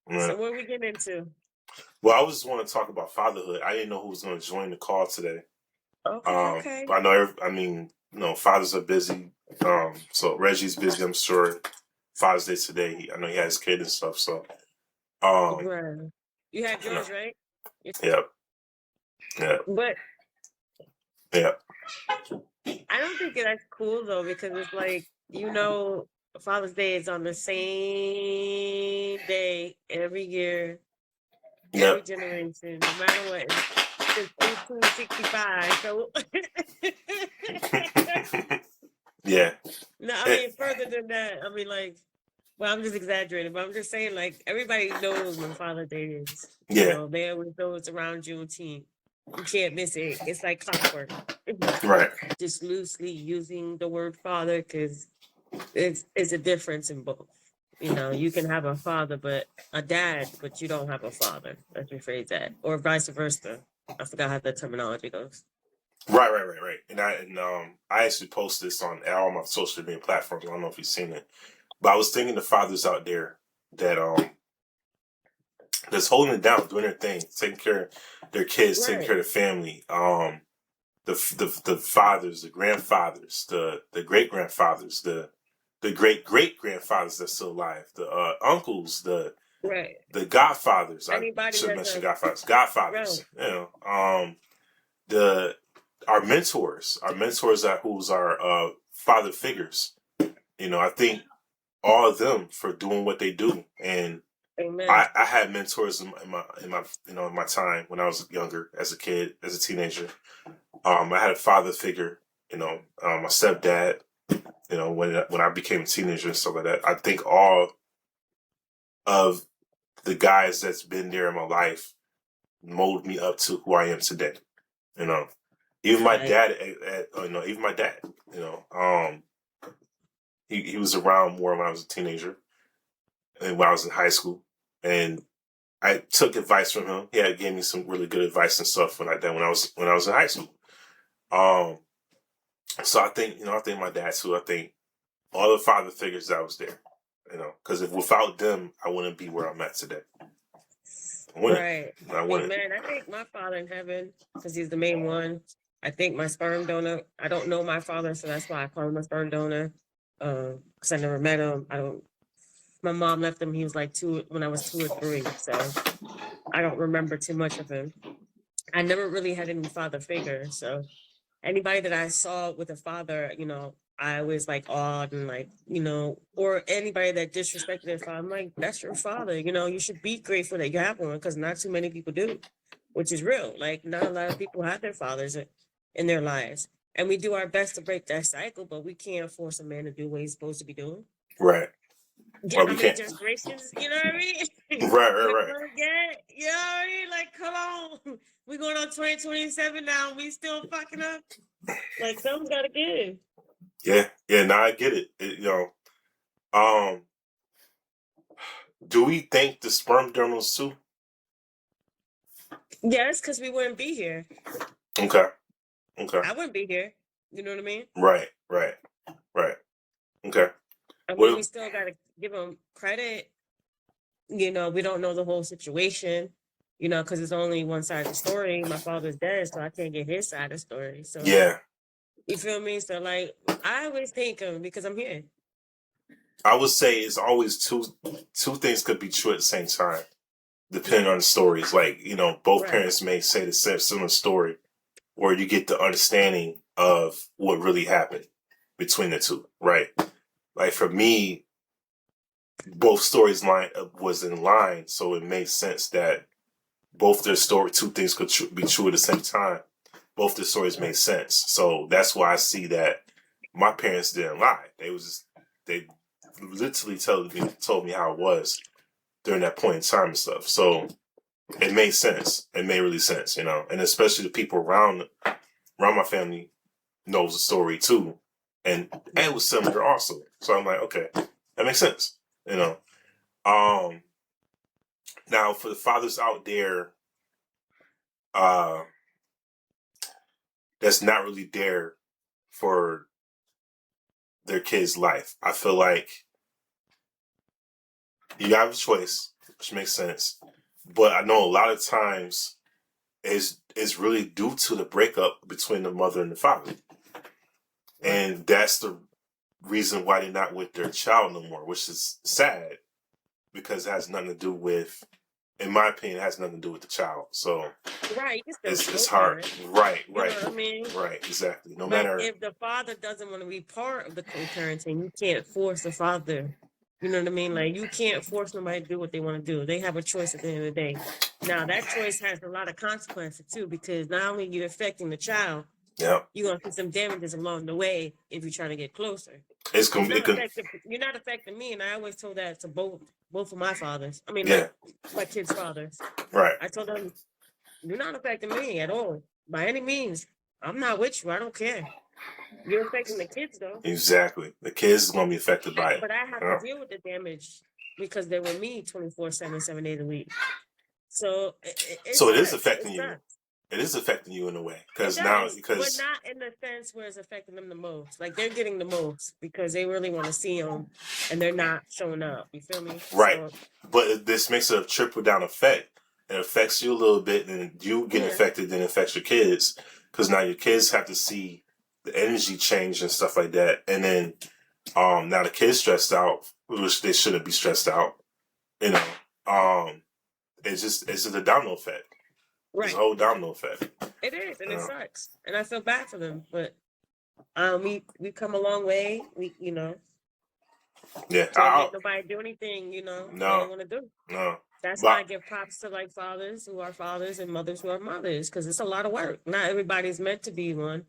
Yeah. So what are we getting into? Well, I was just want to talk about fatherhood. I didn't know who was going to join the call today. Okay. But I know, fathers are busy. So Reggie's busy, I'm sure. Father's Day today. I know he has his kid and stuff. So, Right. You had you know, yours, right? yeah, yeah, But yeah, I don't think that's cool though, because it's like, Father's Day is on the same day every year, yeah, every generation, no matter what. Since 1865. So yeah, no, I eh, mean further than that. I mean, like, well, I'm just exaggerating, but I'm just saying, like, everybody knows when Father's Day is. yeah, They always know it's around Juneteenth. You can't miss it. It's like clockwork. right, Just loosely using the word father because it's a difference in both. You can have a father, but a dad, but you don't have a father. Let's rephrase that, or vice versa. I forgot how the terminology goes. right. I actually post this on all my social media platforms. I don't know if you've seen it, but I was thinking the fathers out there that that's holding it down, doing their thing, taking care of their kids, taking Right. care of the family. The fathers, the grandfathers, the great grandfathers, the great great grandfathers that's still alive, the uncles, Right. the godfathers. I Anybody should have that's mentioned a godfathers. right. Godfathers. The our mentors are who's our father figures. I think all of them for doing what they do, and Amen. I had mentors in my time when I was younger, as a kid, as a teenager. I had a father figure, my stepdad. When I became a teenager and stuff like that. I think all of the guys that's been there in my life molded me up to who I am today. You know, even my Right. dad. Even my dad. You know, he was around more when I was a teenager and when I was in high school, and I took advice from him. He gave me some really good advice and stuff when I was in high school. Um, so I think my dad too. I think all the father figures that was there. Because if without them, I wouldn't be where I'm at today. I wouldn't. Right. I wouldn't. Amen. I think my father in heaven, because he's the main one. I think my sperm donor. I don't know my father, so that's why I call him a sperm donor. Because I never met him. I don't. My mom left him. He was like two when I was 2 or 3, so I don't remember too much of him. I never really had any father figure, so anybody that I saw with a father, I always like awed and like, or anybody that disrespected their father, I'm like, that's your father. You should be grateful that you have one because not too many people do, which is real. Like, not a lot of people have their fathers in their lives. And we do our best to break that cycle, but we can't force a man to do what he's supposed to be doing. Right. Yeah, Well, how we many can't. generations, you know what I mean? Right. We're Right. gonna get, you know what I mean? Like, come on. We're going on 2027 now. We still fucking up. Like, something's gotta give. Yeah. Yeah. Now I get it. Um, do we think the sperm donors too? Yes, because we wouldn't be here. Okay. Okay. I wouldn't be here. You know what I mean? Right. Right. Right. Okay. I mean, we Well. still gotta give them credit. We don't know the whole situation, because it's only one side of the story. My father's dead, so I can't get his side of the story. So, Yeah. you feel me? So, like, I always thank him because I'm here. I would say it's always two things could be true at the same time, depending on the stories. Like, both Right. parents may say the similar story, or you get the understanding of what really happened between the two, right? Like for me, both stories was in line, so it made sense that both their story, two things could be true at the same time. Both their stories made sense, so that's why I see that my parents didn't lie. They literally told me how it was during that point in time and stuff. So it made sense. It made really sense, and especially the people around my family knows the story too, and it was similar also. So I'm like, okay, that makes sense, Um, now for the fathers out there, uh, that's not really there for their kids' life. I feel like you have a choice. which makes sense. But I know a lot of times is really due to the breakup between the mother and the father. And that's the reason why they're not with their child no more, which is sad because it has nothing to do with, in my opinion, it has nothing to do with the child. So Right, you can still it's hard. co-parent. Right, You know right, what I mean? right, exactly. No But matter, if the father doesn't want to be part of the co-parenting, you can't force the father. You know what I mean? Like, you can't force nobody to do what they want to do. They have a choice at the end of the day. Now, that choice has a lot of consequences too, because not only you're affecting the child, yeah, you're gonna see some damages along the way if you're trying to get closer. it's You're gonna, it not can, affecting. You're not affecting me, and I always told that to both of my fathers. I mean, yeah, my kids' fathers. right, I told them, "You're not affecting me at all by any means. I'm not with you. I don't care. You're affecting the kids though." exactly. The kids is gonna be affected by it. But I have to Yeah. deal with the damage because they were me 24/7, 7 days a week. So it So it is sucks. It affecting you. sucks. It is affecting you in a way It because now does, but because not in the sense where it's affecting them the most. Like, they're getting the most because they really want to see them, and they're not showing up. You feel me? right, So but this makes a trickle down effect. It affects you a little bit, and you get yeah, affected, then it affects your kids because now your kids have to see the energy change and stuff like that, and then now the kids stressed out, which they shouldn't be stressed out. You know, it's just a domino effect. It's a right. whole domino effect. It is, and You it know? sucks, and I feel bad for them. But we come a long way. We Yeah, can't make nobody do anything. They no, want to do. no, That's why I but give props to like fathers who are fathers and mothers who are mothers, because it's a lot of work. Not everybody's meant to be one.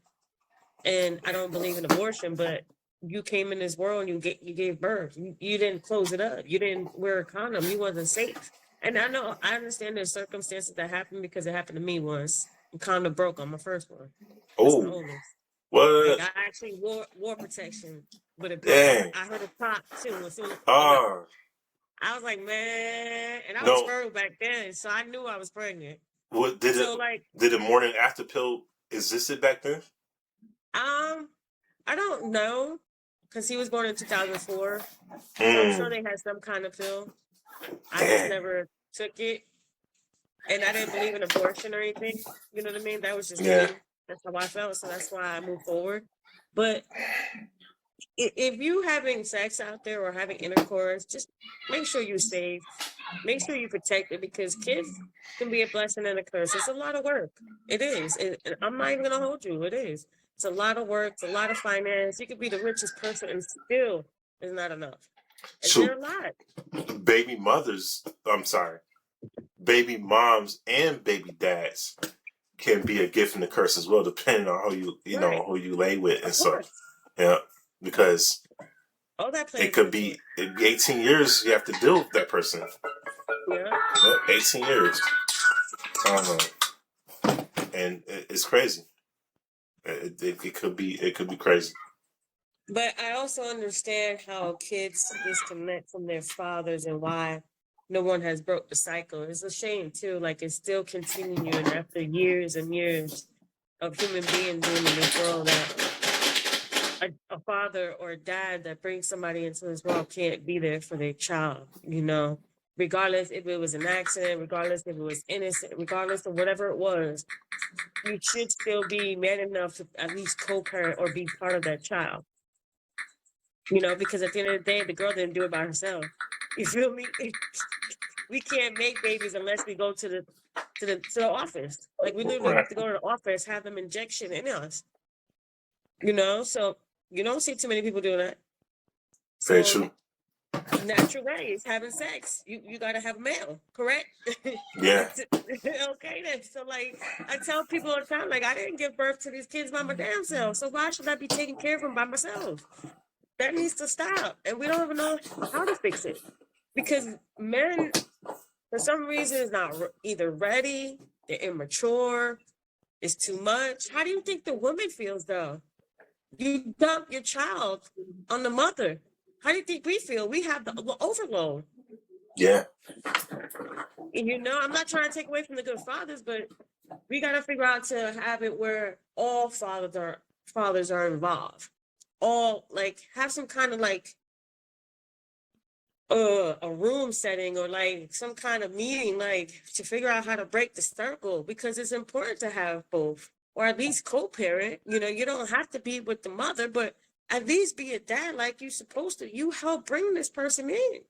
And I don't believe in abortion, but you came in this world and you gave birth. You didn't close it up. You didn't wear a condom. You wasn't safe. And I understand there's circumstances that happened because it happened to me once. The condom broke on my first one. That's the oh, oldest. Like, what? I actually wore protection, but it broke. Dang, I heard it pop too. As soon as ah, I was like, man, and I was no. fertile back then, so I knew I was pregnant. What So like, did the morning after pill existed back then? I don't know, because he was born in 2004, so I'm sure Mm, they had some kind of pill. I just dang, never took it, and I didn't believe in abortion or anything. You know what I mean? That was just yeah. me. That's how I felt, so that's why I moved forward. But if you having sex out there or having intercourse, just make sure you're safe. Make sure you protect it, because kids can be a blessing and a curse. It's a lot of work. It is. I'm not even gonna hold you. It is. It's a lot of work. It's a lot of finance. You could be the richest person and still is not enough. They're Shoot, a lot. baby mothers. I'm sorry, baby moms and baby dads can be a gift and a curse as well, depending on how you know Right. who you lay with and Of stuff. course. Yeah, because All that it plays could into it. be 18 years you have to deal with that person. Yeah. Yep, 18 years. Uh, and it's crazy. It could be crazy. But I also understand how kids disconnect from their fathers and why no one has broke the cycle. It's a shame too. Like, it's still continuing after years and years of human beings being in this world, that a father or a dad that brings somebody into this world can't be there for their child, regardless if it was an accident, regardless if it was innocent, regardless of whatever it was. You should still be man enough to at least co-parent or be part of that child. Because at the end of the day, the girl didn't do it by herself. You feel me? We can't make babies unless we go to the office. Like, we literally Right. have to go to the office, have them injection in us. So you don't see too many people doing that. Very So true. natural way is having sex. You got to have a male, correct? Yeah. Okay then. So like, I tell people all the time, like, I didn't give birth to these kids by my damn self. So why should I be taking care of them by myself? That needs to stop. And we don't even know how to fix it, because men, for some reason, is not either ready, they're immature, it's too much. How do you think the woman feels though? You dump your child on the mother. How do you think we feel? We have the overload. Yeah. I'm not trying to take away from the good fathers, but we got to figure out to have it where all fathers are involved. All, like, have some kind of, like, a room setting or like some kind of meeting, like to figure out how to break the circle, because it's important to have both, or at least co-parent. You don't have to be with the mother, but at least be a dad like you're supposed to. You help bring this person in.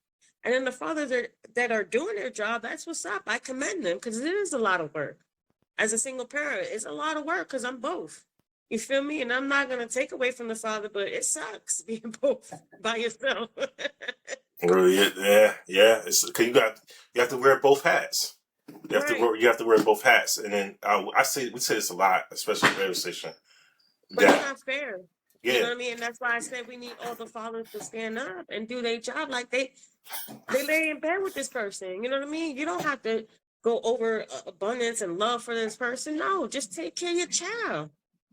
And then the fathers that are doing their job, that's what's up. I commend them because it is a lot of work. As a single parent, it's a lot of work because I'm both. You feel me? And I'm not going to take away from the father, but it sucks being both by yourself. Really, yeah. It's because you have to wear both hats. Right. You have to wear both hats, and then we say this a lot, especially in the radio station. But it's That not fair. You know yeah, what I mean? And that's why I said we need all the fathers to stand up and do their job. Like they lay in bed with this person. You know what I mean? You don't have to go over abundance and love for this person. No, just take care of your child.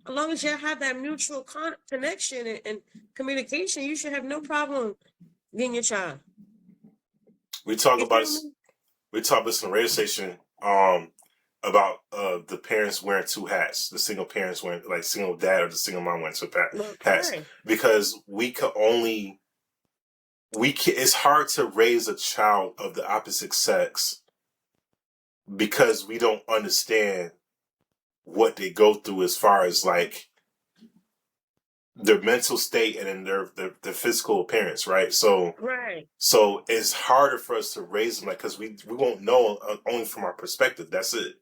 As long as you have that mutual connection and communication, you should have no problem getting your child. we talk You about feel this. me? We talk this on the radio station. About the parents wearing two hats, the single parents wearing like single dad or the single mom wearing two hats, Okay. because it's hard to raise a child of the opposite sex because we don't understand what they go through as far as like their mental state and then their physical appearance, right? Right. So it's harder for us to raise them, like, because we won't know only from our perspective. That's it.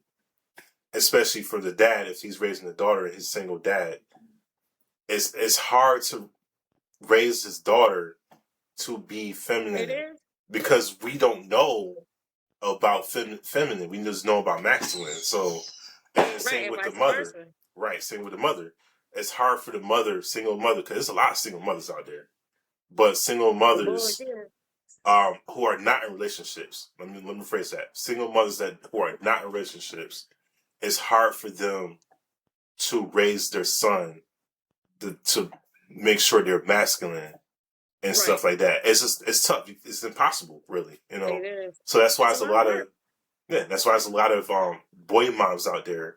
Especially for the dad, if he's raising a daughter and he's a single dad, it's hard to raise his daughter to be It feminine is. because we don't know about feminine. We just know about masculine. So, and Right. same And with the vice mother, versa. right? Same with the mother. It's hard for the mother, single mother, because there's a lot of single mothers out there, but single Lord, mothers yeah. who are not in relationships. Let me phrase that. Single mothers who are not in relationships, it's hard for them to raise their son to make sure they're masculine and Right. stuff like that. It's tough. It's impossible, really. It is. So that's why It's a it's a lot of lot of work. that's why there's a lot of boy moms out there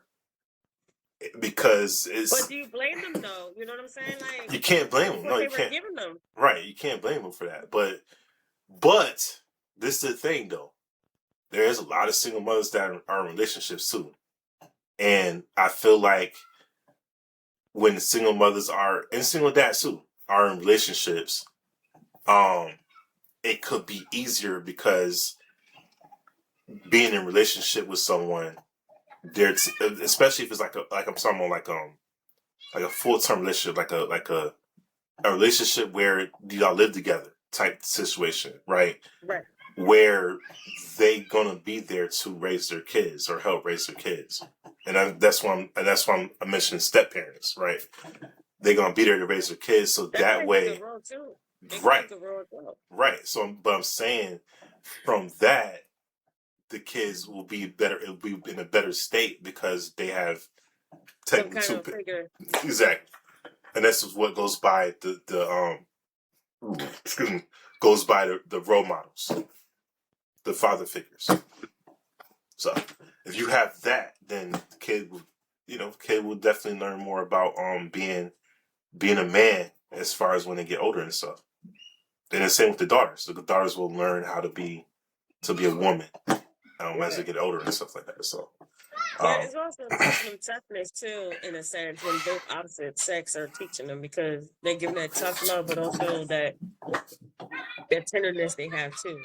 because But it's do you blame them though? You know what I'm saying? Like you can't blame that's them. what No, they you were can't. giving them. Right, you can't blame them for that. But this is the thing though. There is a lot of single mothers that are in relationships too, and I feel like when single mothers are and single dads too are in relationships, um, it could be easier because being in a relationship with someone, especially if it's like I'm talking about like a full term relationship, like a relationship where y'all live together type situation, right? Right. Where they gonna be there to raise their kids or help raise their kids, and that's why I'm mentioning step parents, right? They're gonna be there to raise their kids, so That that plays a good way, role too. They play a right, good role as well. right. So, but I'm saying from that, the kids will be better. It'll be in a better state because they have Some technically kind two. of figure. Exactly, and this is what goes by excuse me, goes by the role models, the father figures. So if you have that, then the kid will definitely learn more about being a man as far as when they get older and stuff. And the same with the daughters. The daughters will learn how to be a woman as they Right. get older and stuff like that. So But um, it's also teaching them toughness too, in a sense, when both opposite sex are teaching them, because they're giving that tough love, but also that tenderness they have too.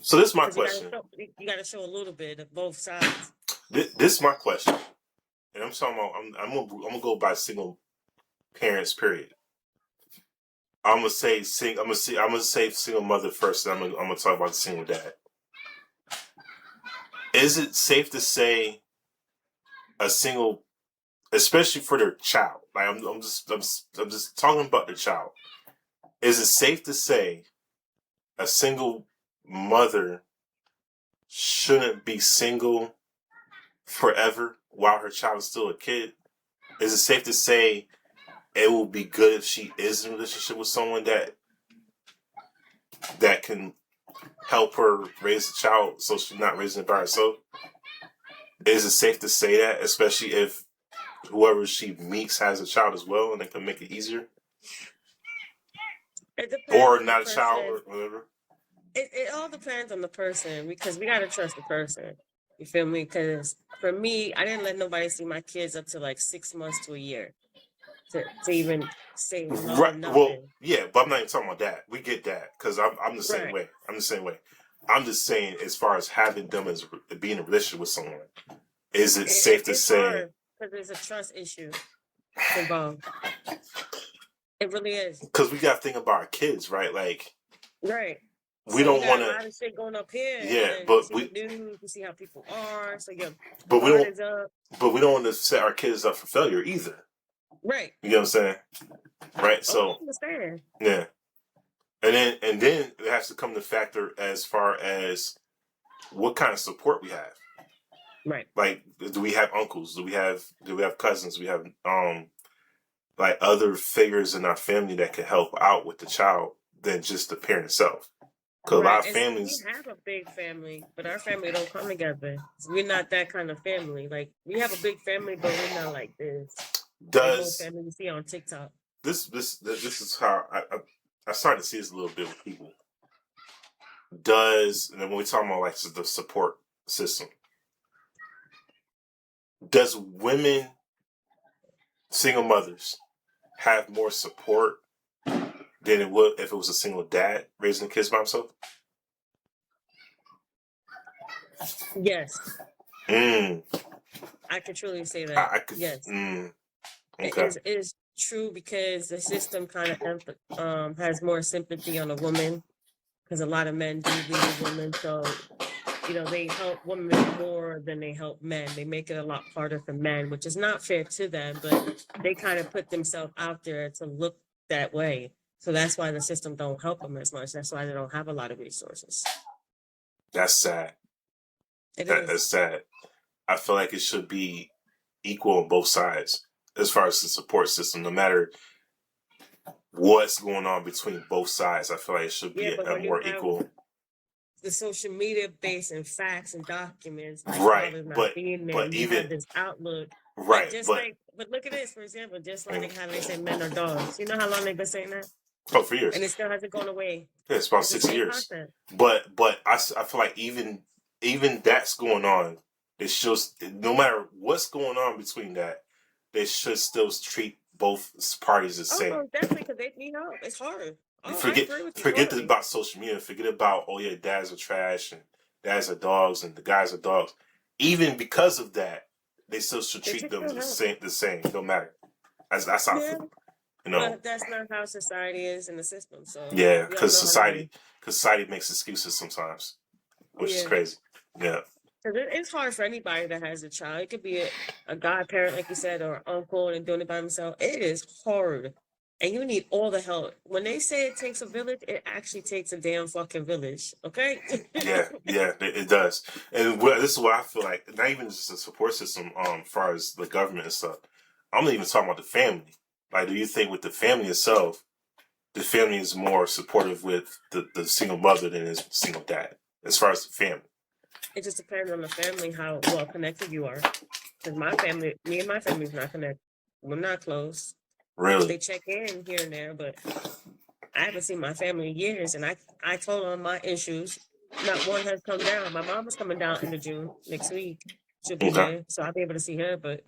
so this is my Because question. you gotta show a little bit of both sides. This is my question, and I'm talking about. I'm gonna go by single parents. Period. I'm gonna say single mother first. And I'm gonna talk about the single dad. Is it safe to say a single, especially for their child? Like I'm just talking about the child. Is it safe to say a single mother shouldn't be single forever while her child is still a kid? Is it safe to say it will be good if she is in a relationship with someone that can help her raise a child so she's not raising it by herself? Is it safe to say that, especially if whoever she meets has a child as well and it can make it easier? It depends Or on the not a child person. or whatever? It all depends on the person because we gotta trust the person. You feel me? Because for me, I didn't let nobody see my kids up to like 6 months to a year to even say hello, Right. Well, nothing. yeah, but I'm not even talking about that. We get that because I'm the same Right. way. I'm the same way. I'm just saying, as far as having them as being in a relationship with someone, is it safe to It's say? hard because there's a trust issue involved. It really is. Because we got to think about our kids, right? Like Right. we So you don't want got a to. lot of shit going up here, and Yeah, then you but see the news, you see how people are. So your but we guard don't is up. but we don't want to set our kids up for failure either. Right. You know what I'm saying? Right. Oh, I So understand. yeah, and then it has to come to factor as far as what kind of support we have. Right. Like, do we have uncles? Do we have cousins? We have like other figures in our family that can help out with the child than just the parent itself. Because a lot Right. of And see, we families have a big family, but our family don't come together. We're not that kind of family. Like we have a big family, but we're not like this. Like most does families you see on TikTok. this is how I started to see this a little bit with people. Does and then when we talk about like the support system, does women, single mothers, have more support than it would if it was a single dad raising the kids by himself? Yes, Mm, I can truly say that. I could. Yes, it Okay. is true because the system kind of has more sympathy on a woman because a lot of men do leave a woman. So they help women more than they help men. They make it a lot harder for men, which is not fair to them, but they kind of put themselves out there to look that way. So that's why the system don't help them as much. That's why they don't have a lot of resources. That's sad. It That's is. sad. I feel like it should be equal on both sides as far as the support system, no matter what's going on between both sides. I feel like it should Yeah, be but a when you more have equal. the social media based and facts and documents, my Right, father's not but being there, but you even have this outlook. Like right, just but like but look at this, for example, just like mm, how they say men are dogs. You know how long they've been saying that? oh, for years. And it still hasn't gone away. Yeah, it's about It's the six same years. concept. But I feel like even that's going on. It shows no matter what's going on between that, they should still treat both parties the Oh, same. most definitely, because they need help. It's hard. Oh, I Forget agree with you forget totally. about social media. Forget about, oh yeah, dads are trash and dads are dogs and the guys are dogs. Even because of that, they still should They treat should them still the help. same. The same, no matter. That's how I Yeah, feel. You know, but that's not how society is in the system. So yeah, we all because know how that is. society makes excuses sometimes, which is Yeah. crazy. Yeah, 'Cause it's hard for anybody that has a child. It could be a godparent, like you said, or uncle and doing it by himself. It is hard. And you need all the help. When they say it takes a village, it actually takes a damn fucking village. Okay? yeah, it does. And this is what I feel like. Not even just a support system, as far as the government and stuff. I'm not even talking about the family. Like, do you think with the family itself, the family is more supportive with the single mother than is single dad, as far as the family? It just depends on the family, how well connected you are. Because my family, me and my family's not connected. We're not close. Really? They check in here and there, but I haven't seen my family in years. And I told them my issues. Not one has come down. My mom is coming down in the June next week. She'll be Okay. here, so I'll be able to see her. But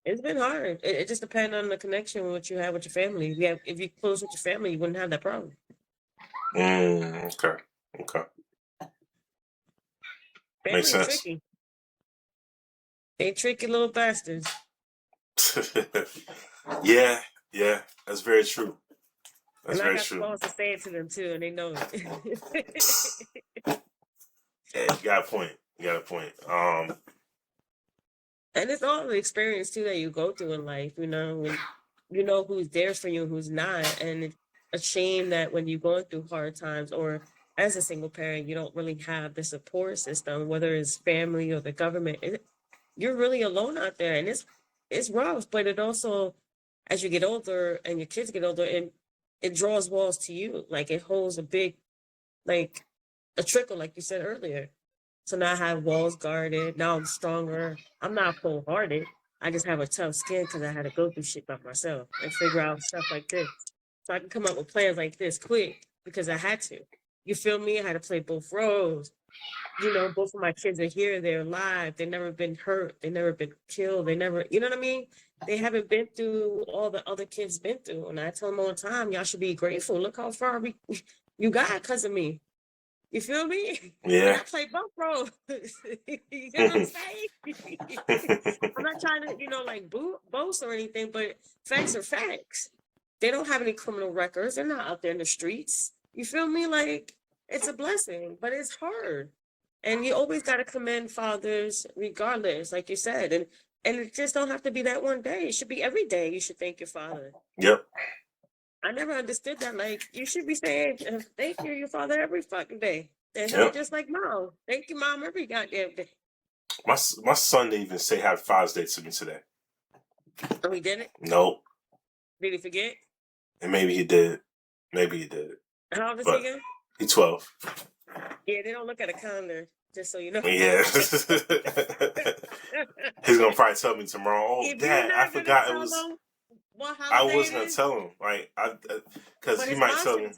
it's been hard. It just depends on the connection what you have with your family. If you're close with your family, you wouldn't have that problem. Okay. Okay. Makes Family is sense. tricky. They tricky little bastards. Yeah. Yeah. That's very true. That's And I very got the true. balls to say it to them too, and they know it. Yeah, you got a point. You got a point. And it's all the experience too that you go through in life, when you know who's there for you and who's not. And it's a shame that when you're going through hard times or as a single parent, you don't really have the support system, whether it's family or the government. You're really alone out there, and it's rough, but it also, as you get older and your kids get older, and it draws walls to you. Like it holds a big, like a trickle, like you said earlier. So now I have walls guarded. Now I'm stronger. I'm not cold hearted. I just have a tough skin because I had to go through shit by myself and figure out stuff like this. So I can come up with plans like this quick because I had to. You feel me? I had to play both roles. You know, both of my kids are here. They're alive. They've never been hurt. They've never been killed. They never, you know what I mean? They haven't been through all the other kids been through. And I tell them all the time, y'all should be grateful. Look how far you got because of me. You feel me? Yeah. And I play both roles. You know what I'm saying? I'm not trying to, you know, like boast or anything, but facts are facts. They don't have any criminal records. They're not out there in the streets. You feel me? Like, it's a blessing, but it's hard. And you always got to commend fathers regardless, like you said. And it just don't have to be that one day. It should be every day you should thank your father. Yep. I never understood that. Like, you should be saying, thank you, your father, every fucking day. And Yep. just like mom. Thank you, mom, every goddamn day. My son didn't even say Happy Father's Day to me today. Oh, he didn't? Nope. Did he forget? And maybe he did. Maybe he did. How old is he again? He's 12. Yeah, they don't look at a calendar, just so you know. Yeah. He's going to probably tell me tomorrow, oh, If Dad, I forgot it was... I wasn't going to tell him. Like, because he might tell me.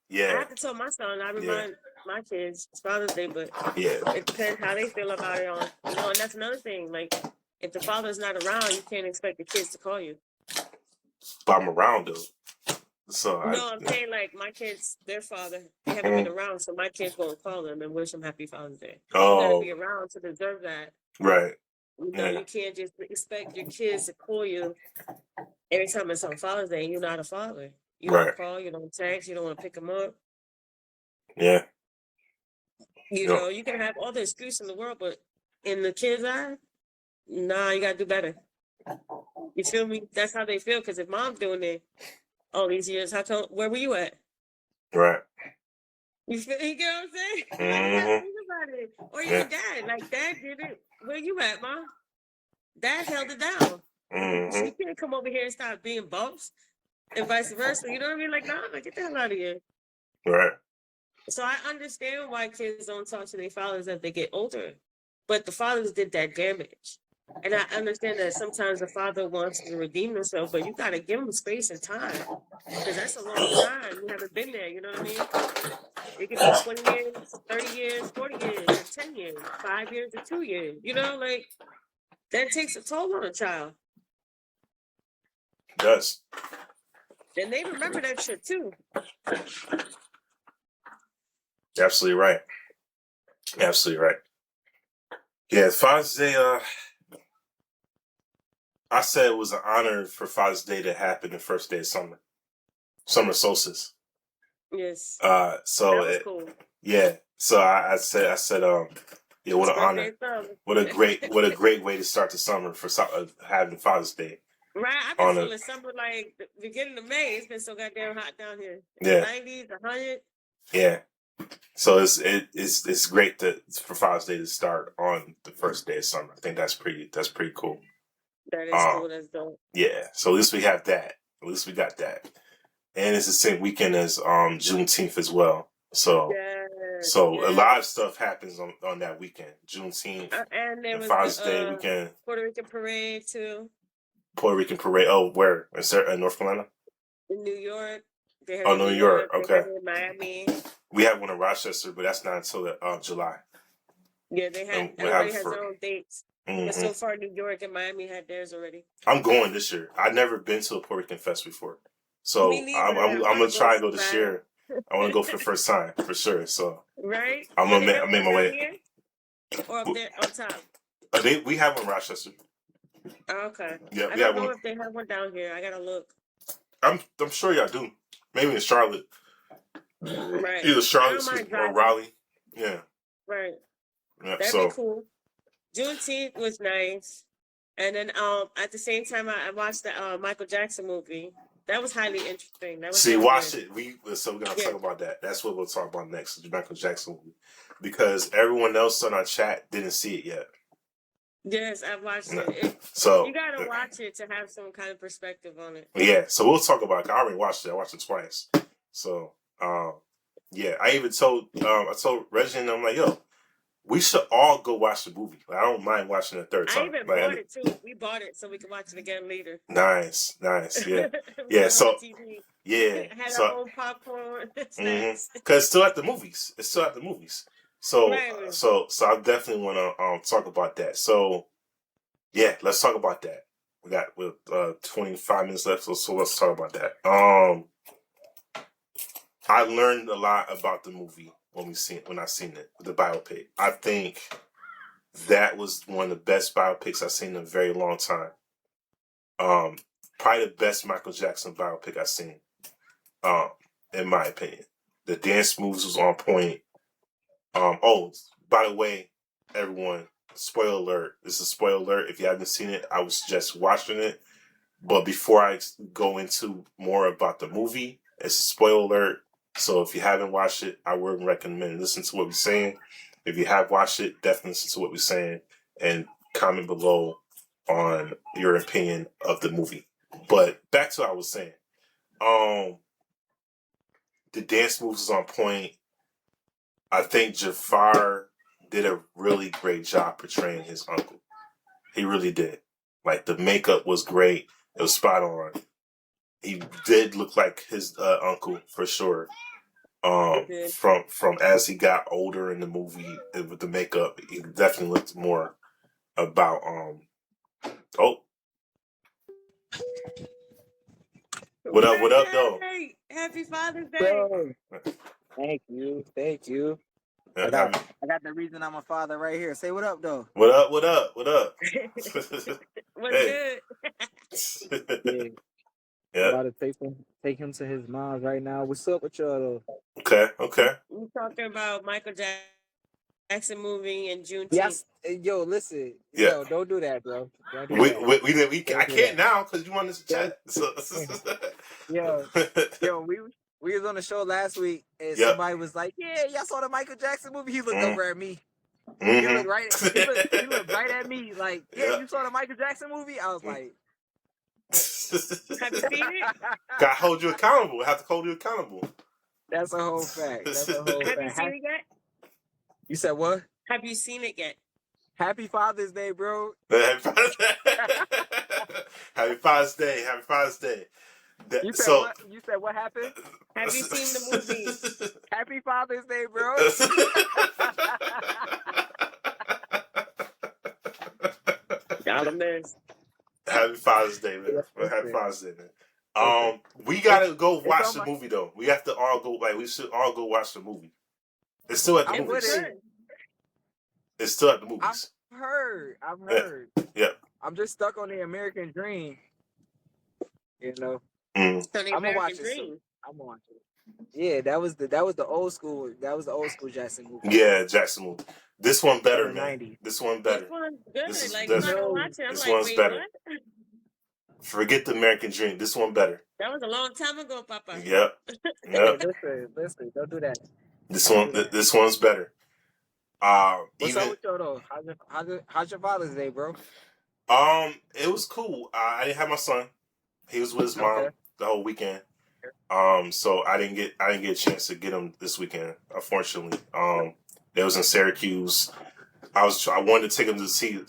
Yeah. I have to tell my son. I remind my kids it's Father's Day, but it depends how they feel about it. You know, and that's another thing. Like, if the father's not around, you can't expect the kids to call you. But I'm around though. So I'm saying like my kids, their father, they haven't been around, so my kids won't call them and wish them Happy Father's Day. Oh. You gotta be around to deserve that. Right. You know, you can't just expect your kids to call you every time it's on Father's Day and you're not a father. You don't call, you don't text, you don't want to pick them up. Yeah. You know, you can have all the excuse in the world, but in the kids' eye, nah, you gotta do better. You feel me? That's how they feel. Because if mom's doing it all these years, how come? Where were you at? Right. You get what I'm saying? Mm-hmm. Think about it. Or your dad, like dad did it. Where you at, mom? Dad held it down. Mm-hmm. You can't come over here and start being boss, and vice versa. You know what I mean? Like, nah, get the hell out of here. Right. So I understand why kids don't talk to their fathers as they get older, but the fathers did that damage. And I understand that sometimes the father wants to redeem himself, but you got to give him space and time because that's a long time. You haven't been there, you know what I mean? It could be 20 years, 30 years, 40 years, or 10 years, 5 years, or 2 years. You know, like that takes a toll on a child. It does. And they remember that shit too. Absolutely right. Absolutely right. Yeah, Father's Day, I said it was an honor for Father's Day to happen the first day of summer solstice. Yes. So that was cool. Yeah. So I said, yeah, what an honor! What a great way to start the summer for having Father's Day. Right, I've been feeling summer like the beginning of May. It's been so goddamn hot down here. Yeah. 90s, 100. Yeah. So it's great for Father's Day to start on the first day of summer. I think that's pretty cool. That is cool. That's dope. Yeah. So at least we have that. At least we got that. And it's the same weekend as Juneteenth as well. So a lot of stuff happens on that weekend. Juneteenth and there was Father's Day weekend. Puerto Rican parade too. Puerto Rican parade. Oh, where? Is there in North Carolina? In New York. New York. Okay. In Miami. We have one in Rochester, but that's not until July. Yeah, they had. Everybody has their own dates. Mm-hmm. But so far, New York and Miami had theirs already. I'm going this year. I've never been to a Puerto Rican fest before, so I'm gonna try and go this year. I want to go for the first time for sure. So right, I'm gonna make my way. Here? Or up there on top. We have one in Rochester. Okay. Yeah, I don't know if they have one down here. I gotta look. I'm sure y'all do. Maybe in Charlotte. Right. Either Charlotte or Raleigh. Yeah. Right. Yeah, that'd be cool. Juneteenth was nice, and then at the same time I watched the Michael Jackson movie. That was highly interesting. That was watch it. So we're gonna talk about that. That's what we'll talk about next. The Michael Jackson movie, because everyone else on our chat didn't see it yet. Yes, I watched it. So you gotta watch it to have some kind of perspective on it. Yeah, so we'll talk about it. I already watched it. I watched it twice. So yeah, I even told Reggie, and I'm like, yo, we should all go watch the movie. Like, I don't mind watching it a third time. I even bought it too. We bought it so we can watch it again later. Nice, yeah, yeah. So Yeah. Had So our own popcorn, mm-hmm. snacks. Cause it's still at the movies. It's still at the movies. So Right. so I definitely want to talk about that. So yeah, let's talk about that. We got with 25 minutes left, so let's talk about that. I learned a lot about the movie when I seen it, the biopic. I think that was one of the best biopics I've seen in a very long time. Probably the best Michael Jackson biopic I've seen. In my opinion, the dance moves was on point. Oh, by the way, everyone, spoiler alert. This is a spoiler alert. If you haven't seen it, I was just watching it. But before I go into more about the movie, it's a spoiler alert. So if you haven't watched it, I would recommend listen to what we're saying. If you have watched it, definitely listen to what we're saying and comment below on your opinion of the movie. But back to what I was saying. The dance moves is on point. I think Jafar did a really great job portraying his uncle. He really did. Like the makeup was great. It was spot on. He did look like his uncle for sure. From as he got older in the movie with the makeup, he definitely looked more about oh, what up though? Hey, happy Father's Day. Bro, thank you. I got, Happy, I got the reason I'm a father right here. Say what up, though. what up? What's Hey. good? Yeah, I'm Yeah. about to take him to his mom's right now. What's up with y'all, though? Okay. We talking about Michael Jackson movie and Juneteenth. Yes, yo, listen, Yeah. yo, don't do that, bro. Don't do We that. I Do can't that. now because you want us to chat. So, Yo, we was on the show last week, and yep. somebody was like, "Yeah, y'all saw the Michael Jackson movie." He looked over at me. Mm-hmm. He looked right. He looked right at me, like, "Yeah, Yep. you saw the Michael Jackson movie." I was like, Have you seen it? Gotta hold you accountable. Have to hold you accountable. That's a whole fact. That's a whole Have you fact. seen it yet? You said what? Have you seen it yet? Happy Father's Day, bro. Happy Father's Day. Happy Father's Day. Happy Father's Day. You said So, what? You said what happened? Have you seen the movie? Happy Father's Day, bro. Y'all a mess. Happy Father's Day, man. Yeah, Happy Father's Day, man. listen. We gotta go It's watch on the my. movie though. We have to all go. Like, we should all go watch the movie. It's still at the I'm with movies. it. It's still at the I've movies. heard. I've Yeah. heard. Yeah. I'm just stuck on the American dream. You know. Mm. So the I'm gonna watch American it soon. Dream. I'm gonna watch it. Yeah, that was the old school. That was the old school Jackson movie. Yeah, Jackson movie. This one better, In the man. 90s. This one This better. one's good. This is Like this, when I watch it, I'm this like, one's wait, better. what? Forget the American Dream. This one better. That was a long time ago, Papa. Yep. Hey, Yep. listen. Don't do that. This Don't one. do that. This one's better. What's Even up with y'all though? How's your Father's Day, bro? it was cool. I didn't have my son. He was with his mom Okay. the whole weekend. So I didn't get a chance to get him this weekend, unfortunately. They was in Syracuse. I wanted to take him to see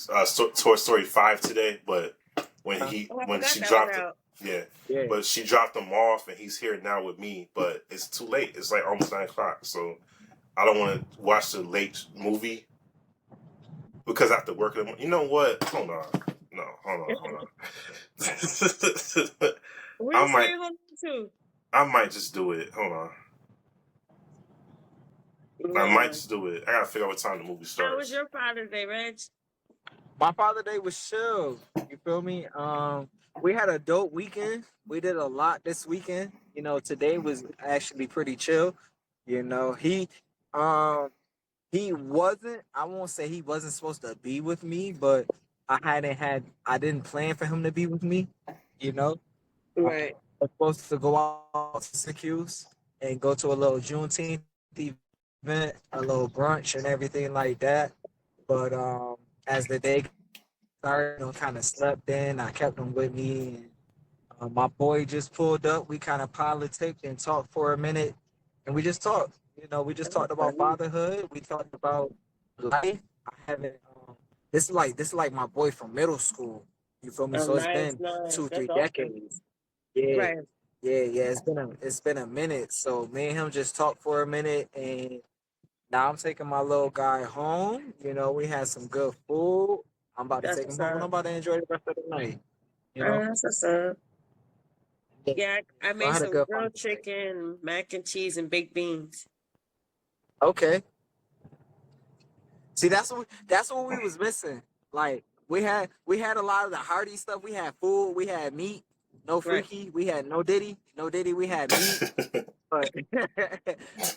Toy Story 5 today, but when Oh, I when forgot she that dropped was it, out. yeah. Yeah. But she dropped him off, and he's here now with me. But it's too late. It's like almost 9 o'clock, so I don't want to watch the late movie because I have to work. You know what? Hold on. No, hold on. Where I you might saying hold on to? I might just do it. Hold on. I might just do it. I gotta figure out what time the movie starts. How was your Father's Day, Reg? My Father's Day was chill. You feel me? We had a dope weekend. We did a lot this weekend. You know, today was actually pretty chill. You know, he wasn't. I won't say he wasn't supposed to be with me, but I didn't plan for him to be with me. You know, Right. I was supposed to go out to Syracuse and go to a little Juneteenth event, a little brunch and everything like that. But as the day started, kind of slept in. I kept him with me. And, my boy just pulled up. We kind of politicked and talked for a minute, and we just talked. You know, we just talked about fatherhood. We talked about life. I haven't. This is like my boy from middle school. You feel me? Oh, So it's nice, been nice. two, That's three awesome. decades. Yeah. Right. Yeah. It's been a minute. So me and him just talked for a minute, and now I'm taking my little guy home. You know, we had some good food. I'm about to That's take him what's home, and up. I'm about to enjoy the rest of the night. You know, That's what's up. yeah. Yeah, I So I made had a some good grilled Father's Day. chicken, mac and cheese, and baked beans. Okay. See, that's what we was missing. Like we had a lot of the hearty stuff. We had food, we had meat, no Right. freaky, we had no diddy, we had meat, but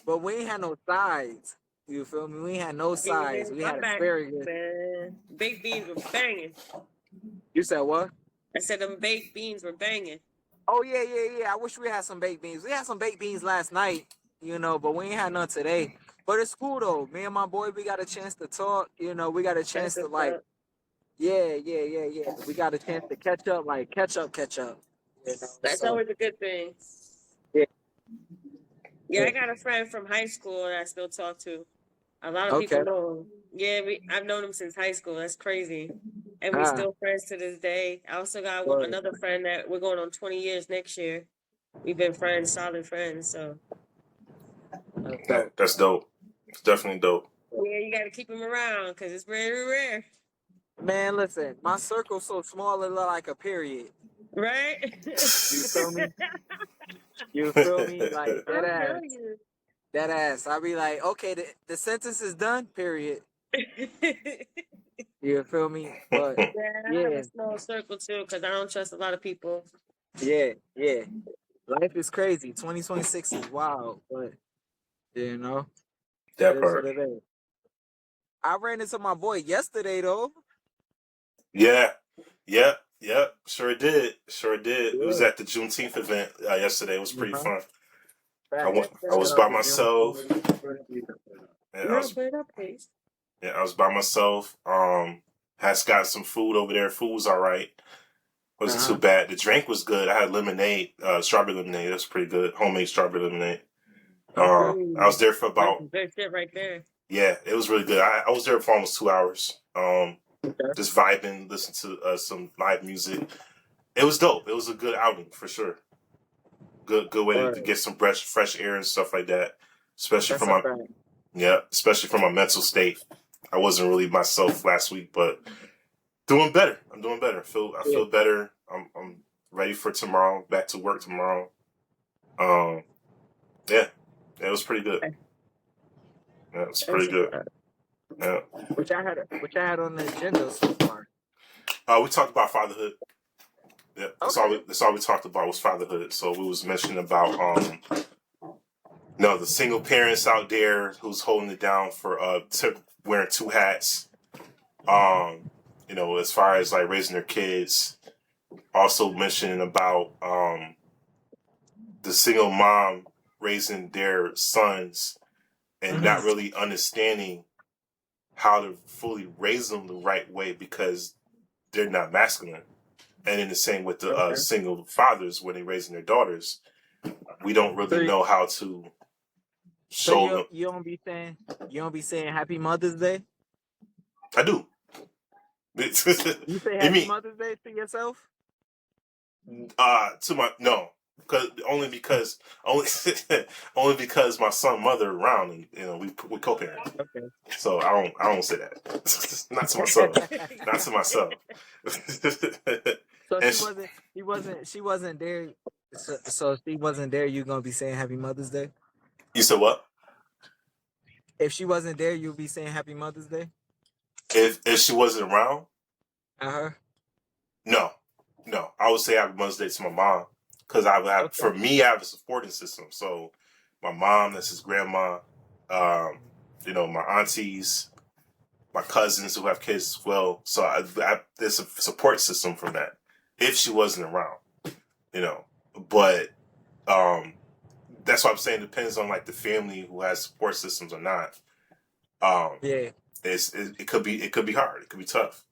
but we ain't had no sides. You feel me? We ain't had no Yeah, sides. We my had back, asparagus. man. Baked beans were banging. You said what? I said them baked beans were banging. Oh yeah. I wish we had some baked beans. We had some baked beans last night, you know, but we ain't had none today. But it's cool though. Me and my boy, we got a chance to talk. You know, we got a That's chance to what's like, up. yeah. We got a chance to catch up, like catch up. You know, That's so always a good thing. yeah, Yeah, yeah. I got a friend from high school that I still talk to. A lot of people Okay. know him. Yeah, I've known him since high school. That's crazy. And we Ah, still friends to this day. I also got word. another friend that we're going on 20 years next year. We've been friends, solid friends. So, That's Yeah, dope. that's dope. It's definitely dope. yeah, you got to keep him around because it's very rare. Man, listen, my circle's so small it look like a period. Right? You feel me? You feel me? Like I feel you. that ass. I be like, okay, the sentence is done. Period. You feel me? But Yeah, I have a yeah, small circle too because I don't trust a lot of people. yeah. Life is crazy. 2026 is wild, but you know, it That is what part. it is. I ran into my boy yesterday though. Yeah. Yep. Sure did. Ssure did. We was Yeah. at the Juneteenth event yesterday. It was pretty Uh-huh. fun. Facts. I Shout was out by to June. myself. And No, put it up, please. I was by myself. Has got some food over there. Food was all right. Wasn't too Uh-huh. bad. The drink was good. I had lemonade, strawberry lemonade. That's pretty good. Homemade strawberry lemonade. Okay. I was there for That's about, some good shit right there. yeah, it was really good. I was there for almost 2 hours. Okay. Just vibing, listening to some live music. It was dope. It was a good outing for sure. Good way to Word. get some fresh air and stuff like that. Especially for That's a my, fact. yeah, especially for my mental state. I wasn't really myself last week, but doing better. I'm doing better. I Yeah. feel better. I'm ready for tomorrow. Back to work tomorrow. Um, yeah, it was pretty good. Yeah, it was That's pretty good. a, Yeah. Which I had on the agenda so far. We talked about fatherhood. Yeah, Okay. that's all we talked about was fatherhood. So we was mentioning about the single parents out there who's holding it down for wearing two hats. As far as like raising their kids. Also mentioning about the single mom raising their sons and not Mm-hmm. really understanding how to fully raise them the right way because they're not masculine. And in the same with the Okay. single fathers when they're raising their daughters, we don't So really know how to so show them. you don't be saying Happy Mother's Day? I do. You say You Happy mean Mother's Day to yourself? to my no, because only only because my son mother around and we co-parent. Okay. So I don't say that. Not to myself. Not to myself. So and she wasn't there. So she wasn't there. You gonna be saying Happy Mother's Day? you said what? If she wasn't there, you'll be saying Happy Mother's Day. If she wasn't around, Uh huh. no, no, I would say Happy Mother's Day to my mom because I would have Okay. for me I have a supporting system. So my mom, that's his grandma, my aunties, my cousins who have kids as well. So there's a support system from that. If she wasn't around, but that's why I'm saying it depends on like the family who has support systems or not. Um, Yeah. it could be hard. It could be tough.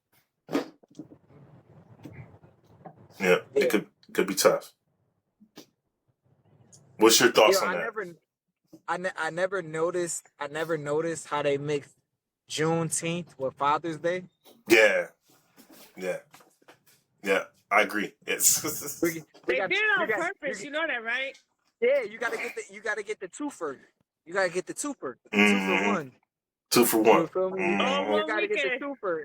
Yeah, Yeah. it could be tough. What's your thoughts on I that? I never noticed. I never noticed how they mix Juneteenth with Father's Day. Yeah, yeah, yeah. I agree. It's We They got did it you on got purpose. You know that, right? yeah. You gotta get the twofer. You gotta get the twofer. 2 1. 2 for 1. You feel me? All You one gotta get the weekend. twofer.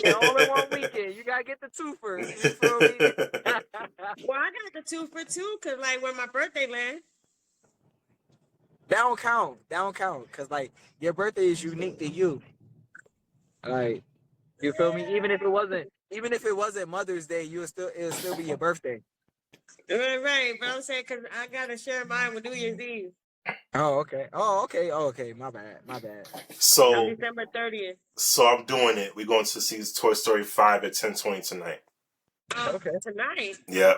Yeah, all in one weekend. You gotta get the twofer. You feel me? Well, I got the 2 for 2 because, like, when my birthday land. That don't count. That don't count. Cause like your birthday is unique to you. Like you feel me? Even if it wasn't Mother's Day, it'll still be your birthday. Right. But I'm saying because I got to share mine with New Year's Eve Oh, okay. Oh, okay. Oh, okay. My bad. My bad. on So December 30th. I'm doing it. We're going to see Toy Story 5 at 10:20 tonight. Okay. Tonight. Yeah.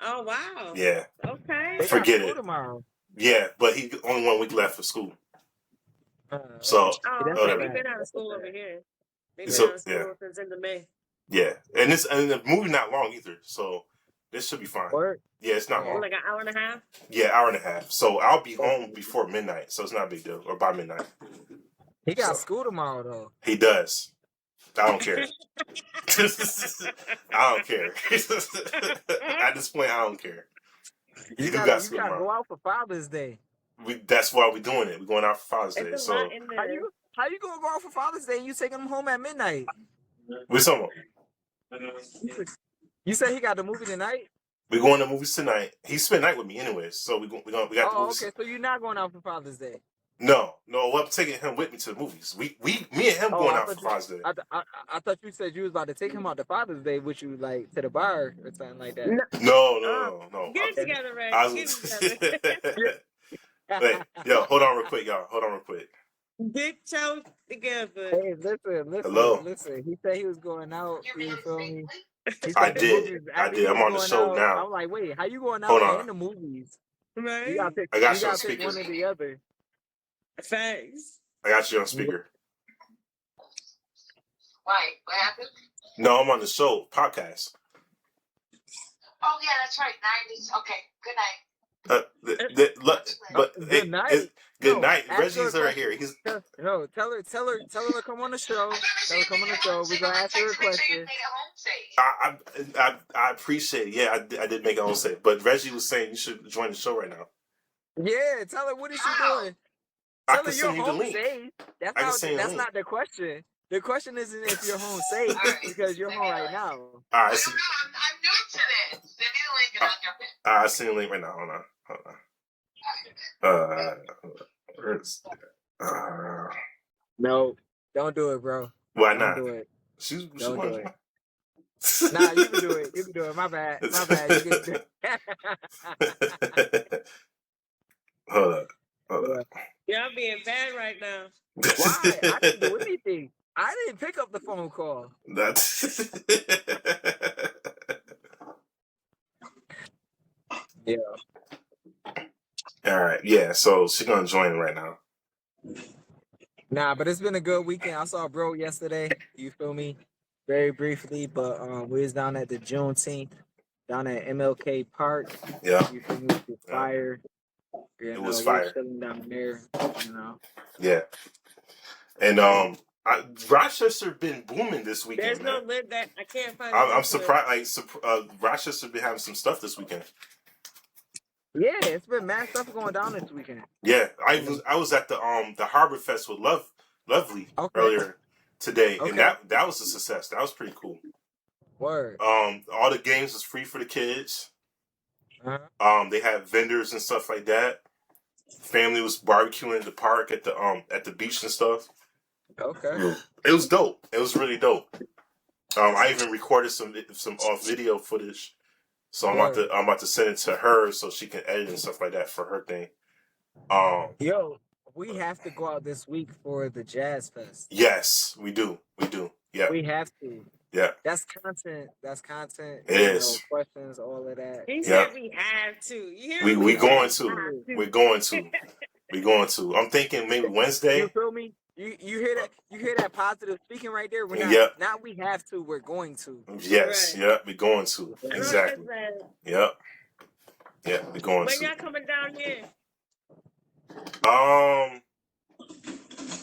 Oh, wow. Yeah. Okay. They got Forget school it. tomorrow. Yeah, but he only 1 week left for school. Okay. So Oh, That's okay. not We've whatever. bad. been out of That's not school over bad. here. They've been So out of yeah. school since end of May. Yeah. And the movie not long either. So this should be fine. Word. Yeah, it's not Yeah. long. Like an hour and a half. Yeah, hour and a half. So I'll be Okay. home before midnight. So it's not a big deal. Or by midnight. He got So school tomorrow though. he does. I don't care. I don't care. At this point, I don't care. He do got You school gotta tomorrow. go out for Father's Day. That's why we're doing it. We're going out for Father's It's Day. a So lot in How there. you gonna go out for Father's Day and you taking him home at midnight? we're somewhere. You said he got the movie tonight? We're going to movies tonight. He spent night with me anyways. So we got the Oh, movies. okay. So you're not going out for Father's Day. No. I'm taking him with me to the movies. Me and him Oh, going I out for thought you, Father's Day. I thought you said you was about to take him out to Father's Day with you, like to the bar or something like that. No. Get it together, Ray. I Get was. it together. Wait, yo, hold on real quick, y'all. Hold on real quick. Get your together. Hey, Hello. listen. He said he was going out. You feel me? He I said the did. movies. I After did. he I'm was on the going show out, now. I was like, wait, how you going out Hold on. and the movies? You Right? gotta pick. I got You you on gotta pick speaker. one or the other. Facts. I got you on speaker. Why? What happened? No, I'm on the show podcast. Oh yeah, that's right. 90s. Okay. Good night. But Good hey, night. good No, night. ask her a Reggie's right question. here. No, tell her to come on the show. I've never Tell her seen to come on you the make it show. home We're safe. gonna I'm ask her a texting. Make sure you question. made it home safe. I appreciate it. Yeah, I did make it on set. But Reggie was saying you should join the show right now. Yeah, tell her what is she How? doing. I Tell can her you're send you the home link. safe. I can send you the That's link. not the question. The question isn't if you're home safe All right. because you're Send home me the right link. now. All right, I don't know. I'm new to this. Send me the link and I'll jump in. I send you the link right now. Hold on. Where is No, don't do it, bro. why Don't not? do it. She Don't do wanted. it. Nah, you can do it. You can do it. My bad. You can do it. Hold up. Y'all being bad right now. Why? I didn't do anything. I didn't pick up the phone call. That's Yeah. all right. Yeah, so she's gonna join right now. Nah, but it's been a good weekend. I saw bro yesterday. You feel me? Very briefly, but we was down at the Juneteenth, down at MLK Park. Yeah, You feel me? With fire. it was We were fire. chilling down there. You know. Yeah, and Rochester been booming this weekend. There's no Man. lid that I can't find. I'm surprised. Rochester been having some stuff this weekend. Yeah, it's been mad stuff going down this weekend. Yeah, I was at the Harbor Fest with Lovely earlier today, and that was a success. That was pretty cool. Word. All the games was free for the kids. Uh-huh. They had vendors and stuff like that. Family was barbecuing in the park at the beach and stuff. Okay. It was dope. It was really dope. I even recorded some video footage, so I'm about to send it to her so she can edit and stuff like that for her thing. Yo, we have to go out this week for the Jazz Fest. Yes, we do. Yeah, We have to. yeah. That's content. It is. Questions, all of that. He said we have to. You hear me? We're going to. We're going to. I'm thinking maybe Wednesday. You feel me? You hear that? You hear that positive speaking right there? We're not. Yep. Not we have to. We're going to. Yes. Right. Yep. We're going to. Exactly. Yep. Yeah. We're going When to. y'all coming down here?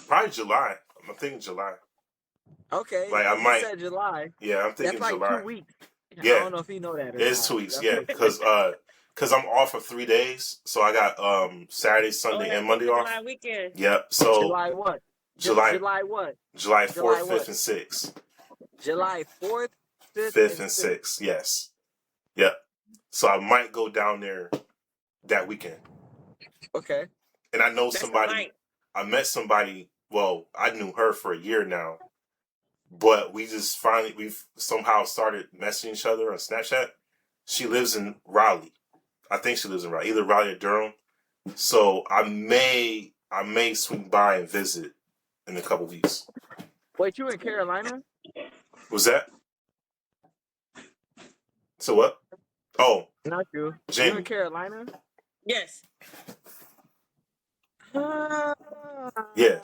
Probably July. I'm thinking July. Okay. Like I you might. said July. Yeah, I'm thinking That's like July. 2 weeks. I Yeah, don't know if you know that or it's not. 2 weeks. That's Yeah, like, because I'm off for 3 days, so I got Saturday, Oh, Sunday, that and 4th Monday of off. July weekend. Yep. So July what? July July what? July July 4th, 5th, what? and 6th. July 4th, 5th, 5th and and 6th. 6th. Yes. Yep. So I might go down there that weekend. Okay. And I know That's the somebody. mic. I met somebody. Well, I knew her for a year now, but we've somehow started messaging each other on Snapchat. She lives in Raleigh. I think she lives in Raleigh, either Raleigh or Durham. So I may swing by and visit in a couple weeks. Wait, you in Carolina? Was that? So what? Oh, Not you. You in Jamie. Carolina? Yes. Ah, Yeah.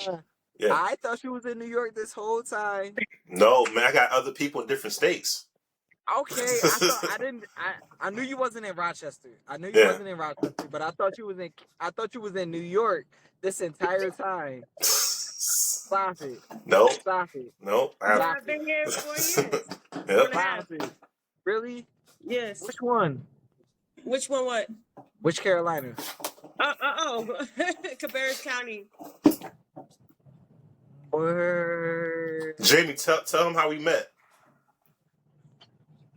Yeah. I thought you was in New York this whole time. No, man, I got other people in different states. Okay, I knew you wasn't in Rochester. I knew you Yeah. wasn't in Rochester, but I thought you was in New York this entire time. Stop it. No, Stop it. no. Yeah, Stop I've been it. here 4 years. Yep. 4.5. Stop it. Really? Yes. Which one? Which one? What? Which Carolina? Cabarrus County. Word. Jamie, tell them how we met.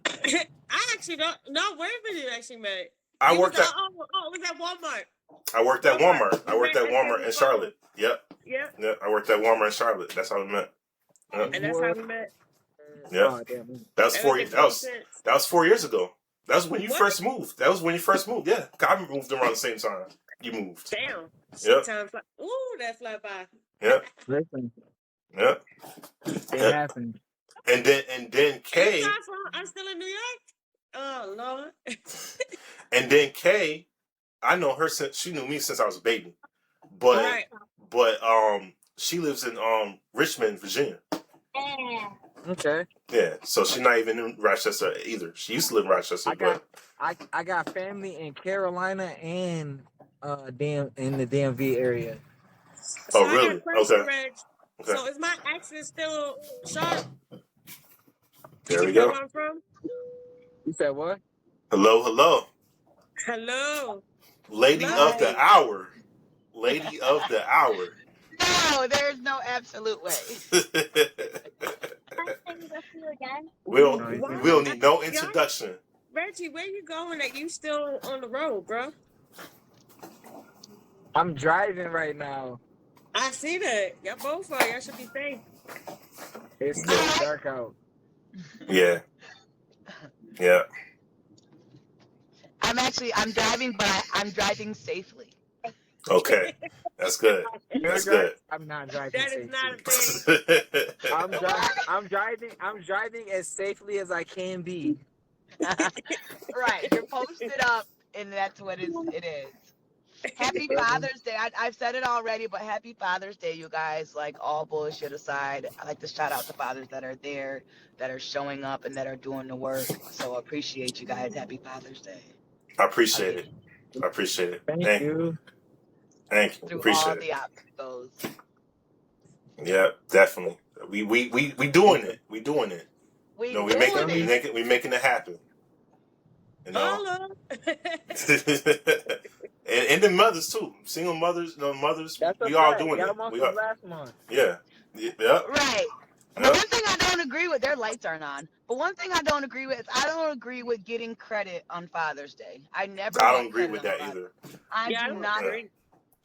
I actually don't know where we actually met. I It worked was at it was at Walmart. Walmart. I worked at Right Walmart there in Charlotte. Yep. Yep. Yep. I worked at Walmart in Charlotte. That's how we met. Yep. And that's how we met. Yep. Oh, damn. That was 4 Everything years. makes sense. That was 4 years ago. That was when you What? first moved. That was when you first moved. Yeah, I moved around the same time you moved. Damn. Yep. Time fly. Ooh, that fly by. Yep. Listen, Yep. it Yep. happened. And then Kay. I'm still in New York. Oh Lord. And then Kay, I know her since she knew me since I was a baby. But Right. she lives in Richmond, Virginia. Okay. Yeah, so she's not even in Rochester either. She used to live in Rochester, I got family in Carolina and in the DMV area. So Oh, I got really? a question, Okay. Reg. Okay. So is my accent still sharp? There You we can hear go. where I'm from? You said what? Hello. Hello. Lady Love of the it. hour. Lady of the hour. No, there's no absolute way. We'll No, need no introduction. Reggie, where you going that you still on the road, bro? I'm driving right now. I see that. Y'all both are. Y'all should be safe. It's still dark out. Yeah. Yeah. I'm driving, but I'm driving safely. Okay. That's good. That's good. I'm not driving That is safely. not a thing. I'm driving as safely as I can be. Right, you're posted up, and that's what it is. Happy Father's Day. I've said it already, but happy Father's Day, you guys. Like, all bullshit aside, I like to shout out the fathers that are there, that are showing up, and that are doing the work. So appreciate you guys. Happy Father's Day. I appreciate it. Thank you. Thank you. Through Appreciate all it. the obstacles. Yeah, definitely. We doing it. We doing it. We No, doing it. we making it happen. You know. Hello. and the mothers too. Single mothers, mothers, That's we a all fact. doing Y'all it. month We was are. last month. Yeah. Yep. Right. But Yep. one thing I don't agree with, their lights aren't on. But one thing I don't agree with is I don't agree with getting credit on Father's Day. I never I get don't agree credit with on that Father's either. Day. I Yeah, I do don't not. agree.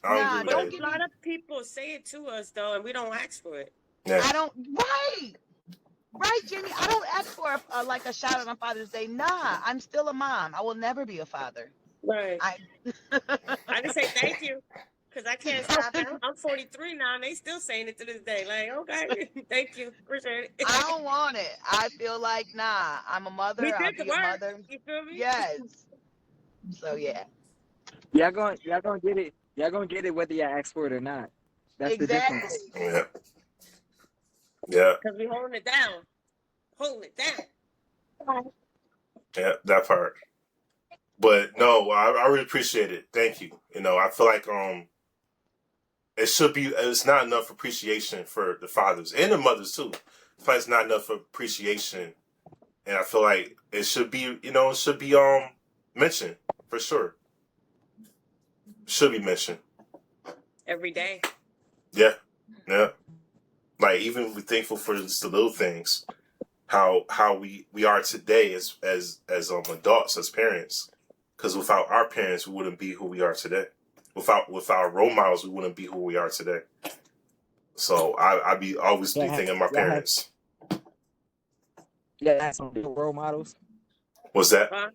I don't Nah, agree But with a that either. lot of people say it to us though, and we don't ask for it. Yeah. I don't. Right, Jenny. I don't ask for a shout out on Father's Day. Nah, I'm still a mom. I will never be a father. Right. I I just say thank you. Because I can't stop it. I'm 43 now, and they still saying it to this day. Like, okay, thank you. Appreciate it. I don't want it. I feel like nah. I'm a mother. We I'll did the be a work. mother. You feel me? Yes. So yeah. Y'all gonna get it. Y'all gonna get it whether y'all ask for it or not. That's the Exactly. difference. Yeah. Yeah. Because we holding it down. Holding it down. Yeah. That part. But no, I really appreciate it. Thank you. You know, I feel like it should be. It's not enough appreciation for the fathers and the mothers too. I feel like it's not enough appreciation and I feel like it should be, mentioned for sure. Should be mentioned. Every day. Yeah, yeah. Like even we're thankful for just the little things, how we are today as adults, as parents. Because without our parents, we wouldn't be who we are today. With our role models, we wouldn't be who we are today. So I always be thinking of my parents. Yeah, had some dope role models. What's that? Huh?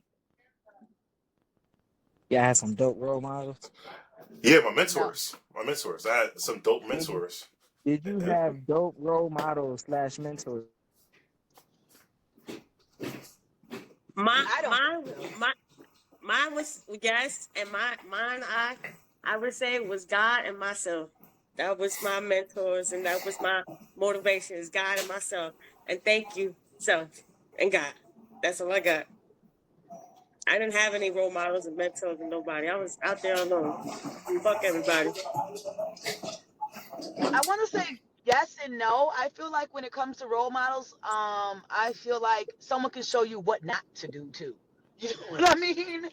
Yeah, I had some dope role models. Yeah, my mentors. My mentors. I had some dope mentors. Did you have dope role models / mentors? Mine was yes, and mine I would say was God and myself. That was my mentors, and that was my motivation is God and myself. And thank you, self and God. That's all I got. I didn't have any role models and mentors and nobody. I was out there alone. Fuck everybody. I want to say yes and no. I feel like when it comes to role models, I feel like someone can show you what not to do too. You know what I mean?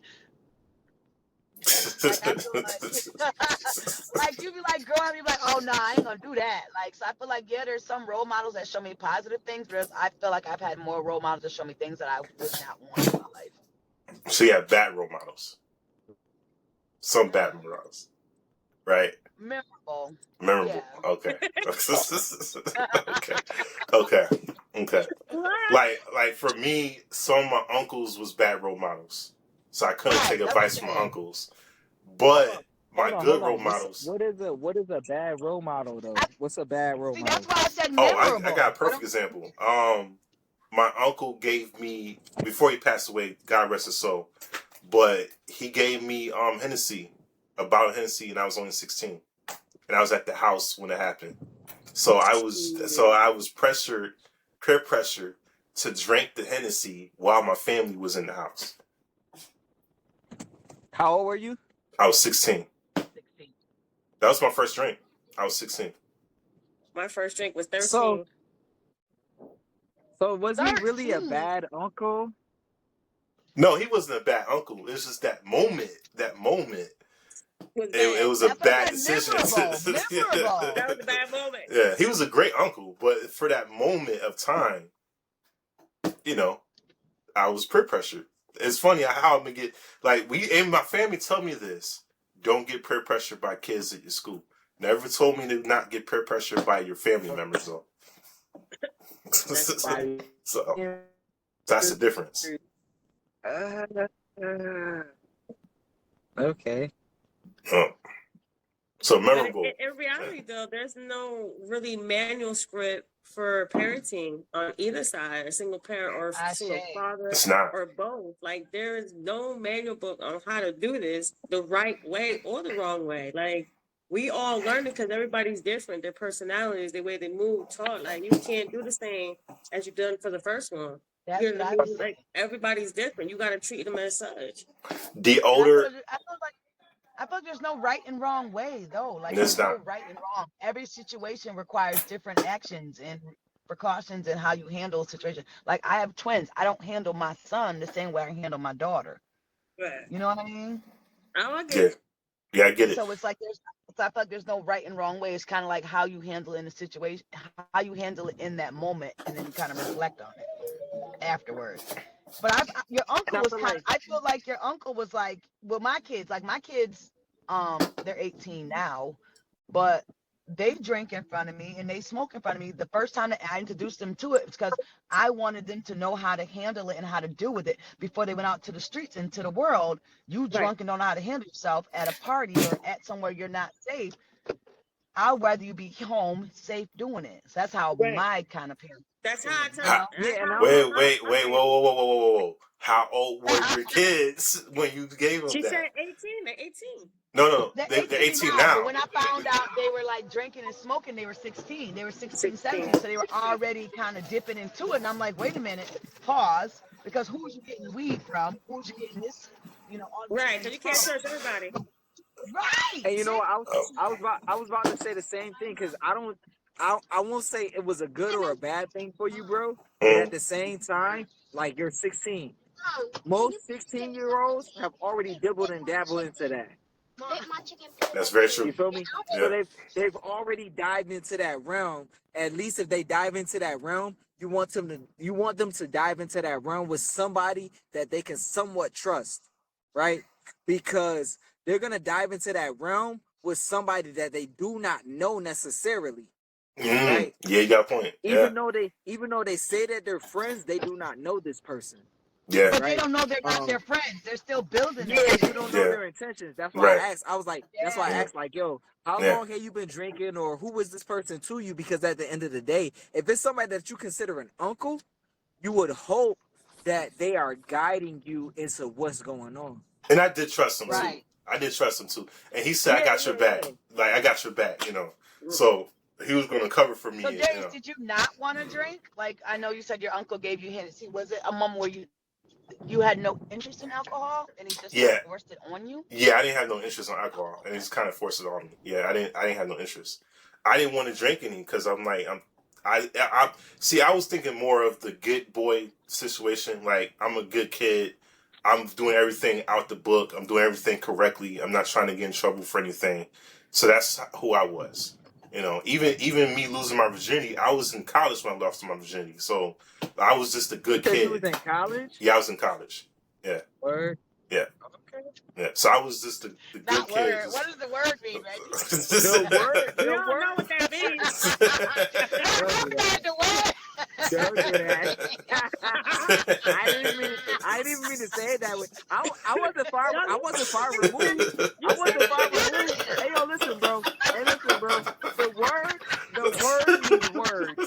Like I feel like, like you be like, girl, and you be like, oh no, I ain't gonna do that. Like, so I feel like yeah, there's some role models that show me positive things, but I feel like I've had more role models that show me things that I would not want in my life. So you have bad role models. Some bad role models, right? Memorable. Memorable. Yeah. Okay. Okay. Like for me, some of my uncles was bad role models, so I couldn't take advice from my uncles. But my good role models. What is a bad role model though? What's a bad role model? That's why I said memorable. I got a perfect example. My uncle gave me, before he passed away, God rest his soul, but he gave me Hennessy, a bottle of Hennessy, and I was only 16, and I was at the house when it happened. So I was peer pressured to drink the Hennessy while my family was in the house. How old were you? I was 16. 16. That was my first drink. I was 16. My first drink was 13. So was he 13. really a bad uncle? No, he wasn't a bad uncle. It was just that moment. It was a That's bad what I decision. said, memorable. That was a bad moment. Yeah, he was a great uncle, but for that moment of time, I was peer pressured. It's funny how I'm gonna get and my family tell me this: don't get peer pressured by kids at your school. Never told me to not get peer pressured by your family members though. So that's the difference. Okay. So memorable. In reality, though, there's no really manual script for parenting on either side, a single parent or a single father or both. Like there is no manual book on how to do this the right way or the wrong way. Like we all learn it because everybody's different. Their personalities, the way they move, talk. Like you can't do the same as you done for the first one. That's what I was like everybody's different. You got to treat them as such. The older. I feel like there's no right and wrong way though. Like there's no right and wrong. Every situation requires different actions and precautions and how you handle a situation. Like I have twins. I don't handle my son the same way I handle my daughter. Right. You know what I mean? I get it. Yeah, I get it. So it's like I feel like there's no right and wrong way. It's kind of like how you handle it in a situation, how you handle it in that moment, and then you kind of reflect on it afterwards. But your uncle was kind of, I feel like your uncle was like, well, my kids, they're 18 now, but they drink in front of me and they smoke in front of me. The first time that I introduced them to it was because I wanted them to know how to handle it and how to deal with it before they went out to the streets and to the world. You drunk and don't know how to handle yourself at a party or at somewhere you're not safe. I'd rather you be home safe doing it. So that's how my kind of parents. That's how I tell Wait, whoa. How old were your kids when you gave them She that? said 18. They're 18. No. They're 18 now. But when I found out they were like drinking and smoking, they were 16. They were 16, 17. So they were already kind of dipping into it. And I'm like, wait a minute, pause. Because who was you getting weed from? Who was you getting this? Right. So you can't trust everybody. Right. And I was about to say the same thing because I won't say it was a good or a bad thing for you, bro. But at Mm, the same time, like you're 16. Most 16-year-olds have already dibbled and dabbled into that. that's very You true. feel me? So Yeah. they've already dived into that realm. At least if they dive into that realm, you want them to dive into that realm with somebody that they can somewhat trust, right? Because they're gonna dive into that realm with somebody that they do not know necessarily, right? Yeah, you got a point. Yeah. Even though they say that they're friends, they do not know this person, Yeah. But they right? don't know they're not their friends. They're still building Yeah, that. you don't know Yeah. their intentions. That's why Right. I asked. I was like, that's why I Yeah. asked, like, yo, how Yeah. long have you been drinking, or who is this person to you? Because at the end of the day, if it's somebody that you consider an uncle, you would hope that they are guiding you into what's going on. And I did trust him too. Right. I did trust him too. And he said, "I Yeah, got your back. yeah, Like I got your back." yeah. So he was going to cover for me. So And, Darius, did you not want to drink? Like I know you said your uncle gave you Hennessy. Was it a moment where you had no interest in alcohol and he just yeah, forced it on you? yeah. I didn't have no interest in alcohol, and he just kind of forced it on me. Yeah, I didn't have no interest. I didn't want to drink any because I'm like I see. I was thinking more of the good boy situation. Like I'm a good kid. I'm doing everything out the book. I'm doing everything correctly. I'm not trying to get in trouble for anything. So that's who I was. Even me losing my virginity, I was in college when I lost my virginity. So I was just a good Because you was kid. in college. Yeah, I was in college. Yeah, Word. yeah, Okay. yeah. So I was just the good Not kid. word. What does the word mean, Reggie? The word. We The don't know word. what that means. Don't do that. The word. Don't do that. I didn't even mean to say it that way. I wasn't far. No, I wasn't far removed. you I said wasn't far it. removed. Hey yo, listen, bro. Hey, listen, bro. The word means word.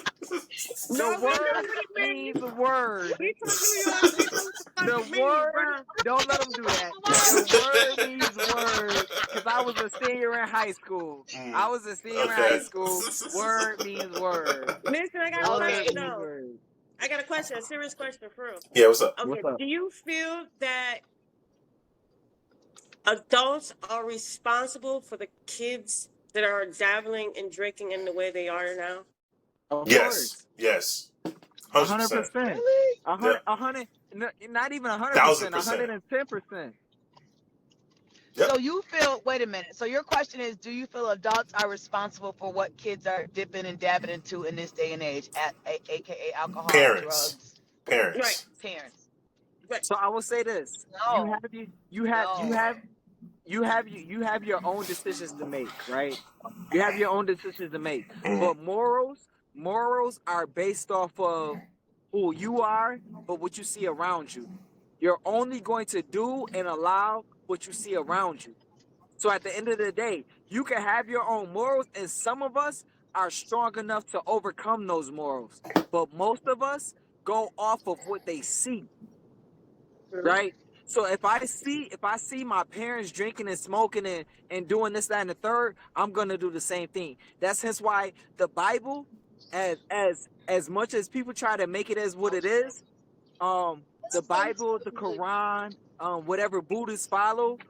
No, The we know word what it means. means word. We from New York. We know what The it means, bro. word. Don't let them do that. The word means word. Cause I was a senior in high school. I was a senior in high Okay. school. Word means word. Listen, I got a Word question means though. word. I got a question, a serious question for real. Yeah, what's up? Okay, What's up? do you feel that adults are responsible for the kids that are dabbling and drinking in the way they are now? Of Yes, course. yes, 100%. 100%. Really? Yeah, A hundred, not even 100%, 1,000%. 110%. Yep. So you feel, wait a minute. So your question is, do you feel adults are responsible for what kids are dipping and dabbing into in this day and age, aka alcohol, Parents, drugs, Right, parents. parents? right. So I will say this: No, no. you have your own decisions to make, right? You have your own decisions to make, Mm, but morals are based off of who you are, but what you see around you. You're only going to do and allow what you see around you. So at the end of the day, you can have your own morals, and some of us are strong enough to overcome those morals. But most of us go off of what they see, right? So if I see my parents drinking and smoking and doing this, that, and the third, I'm gonna do the same thing. That's hence why the Bible, as much as people try to make it as what it is, the Bible, the Quran, whatever Buddhists follow,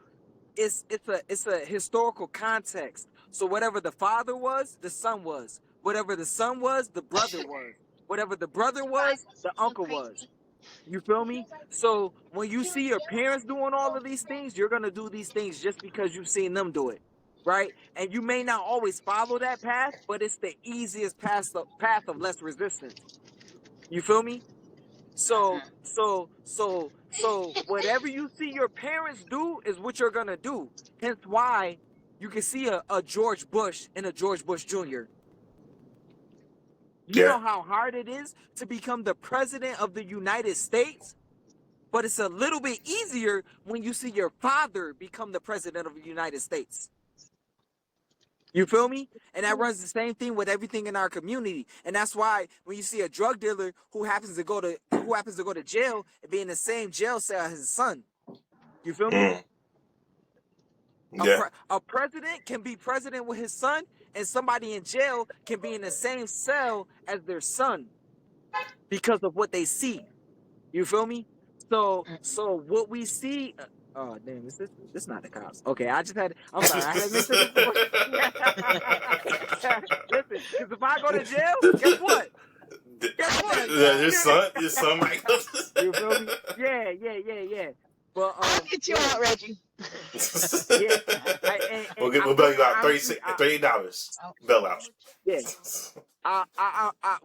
it's a historical context. So whatever the father was, the son was. Whatever the son was, the brother was. Whatever the brother was, the uncle was. You feel me? So when you see your parents doing all of these things, you're gonna do these things just because you've seen them do it, right? And you may not always follow that path, but it's the easiest path of less resistance. You feel me? So whatever you see your parents do is what you're gonna do. Hence why you can see a George Bush and a George Bush Jr. You yeah, know how hard it is to become the president of the United States? But it's a little bit easier when you see your father become the president of the United States. You feel me? And that runs the same thing with everything in our community. And that's why when you see a drug dealer who happens to go to jail and be in the same jail cell as his son. You feel me? mm, yeah, A president can be president with his son, and somebody in jail can be in the same cell as their son because of what they see. You feel me? So what we see Oh damn, this not the cops. Okay, I just had. I'm sorry, I had to make sure this was. Listen, because if I go to jail, guess what? Guess what? Your son might go. You feel me? Yeah. But I'll get you out, Reggie. yeah. We'll bail you out honestly, $38. Bail out. Yeah. I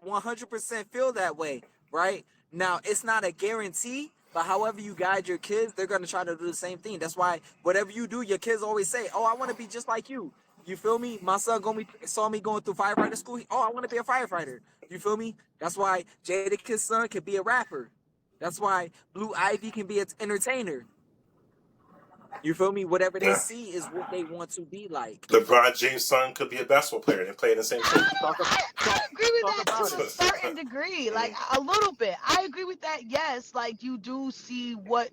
100% feel that way, right? Now, it's not a guarantee, but however you guide your kids, they're going to try to do the same thing. That's why whatever you do, your kids always say, oh, I want to be just like you. You feel me? My son saw me going through firefighter school. Oh, I want to be a firefighter. You feel me? That's why Jadakiss' son can be a rapper. That's why Blue Ivy can be an entertainer. You feel me? Whatever they see is what they want to be like. LeBron James' son could be a basketball player and play in the same team. I agree with that to a certain degree, like a little bit. I agree with that. Yes, like you do see what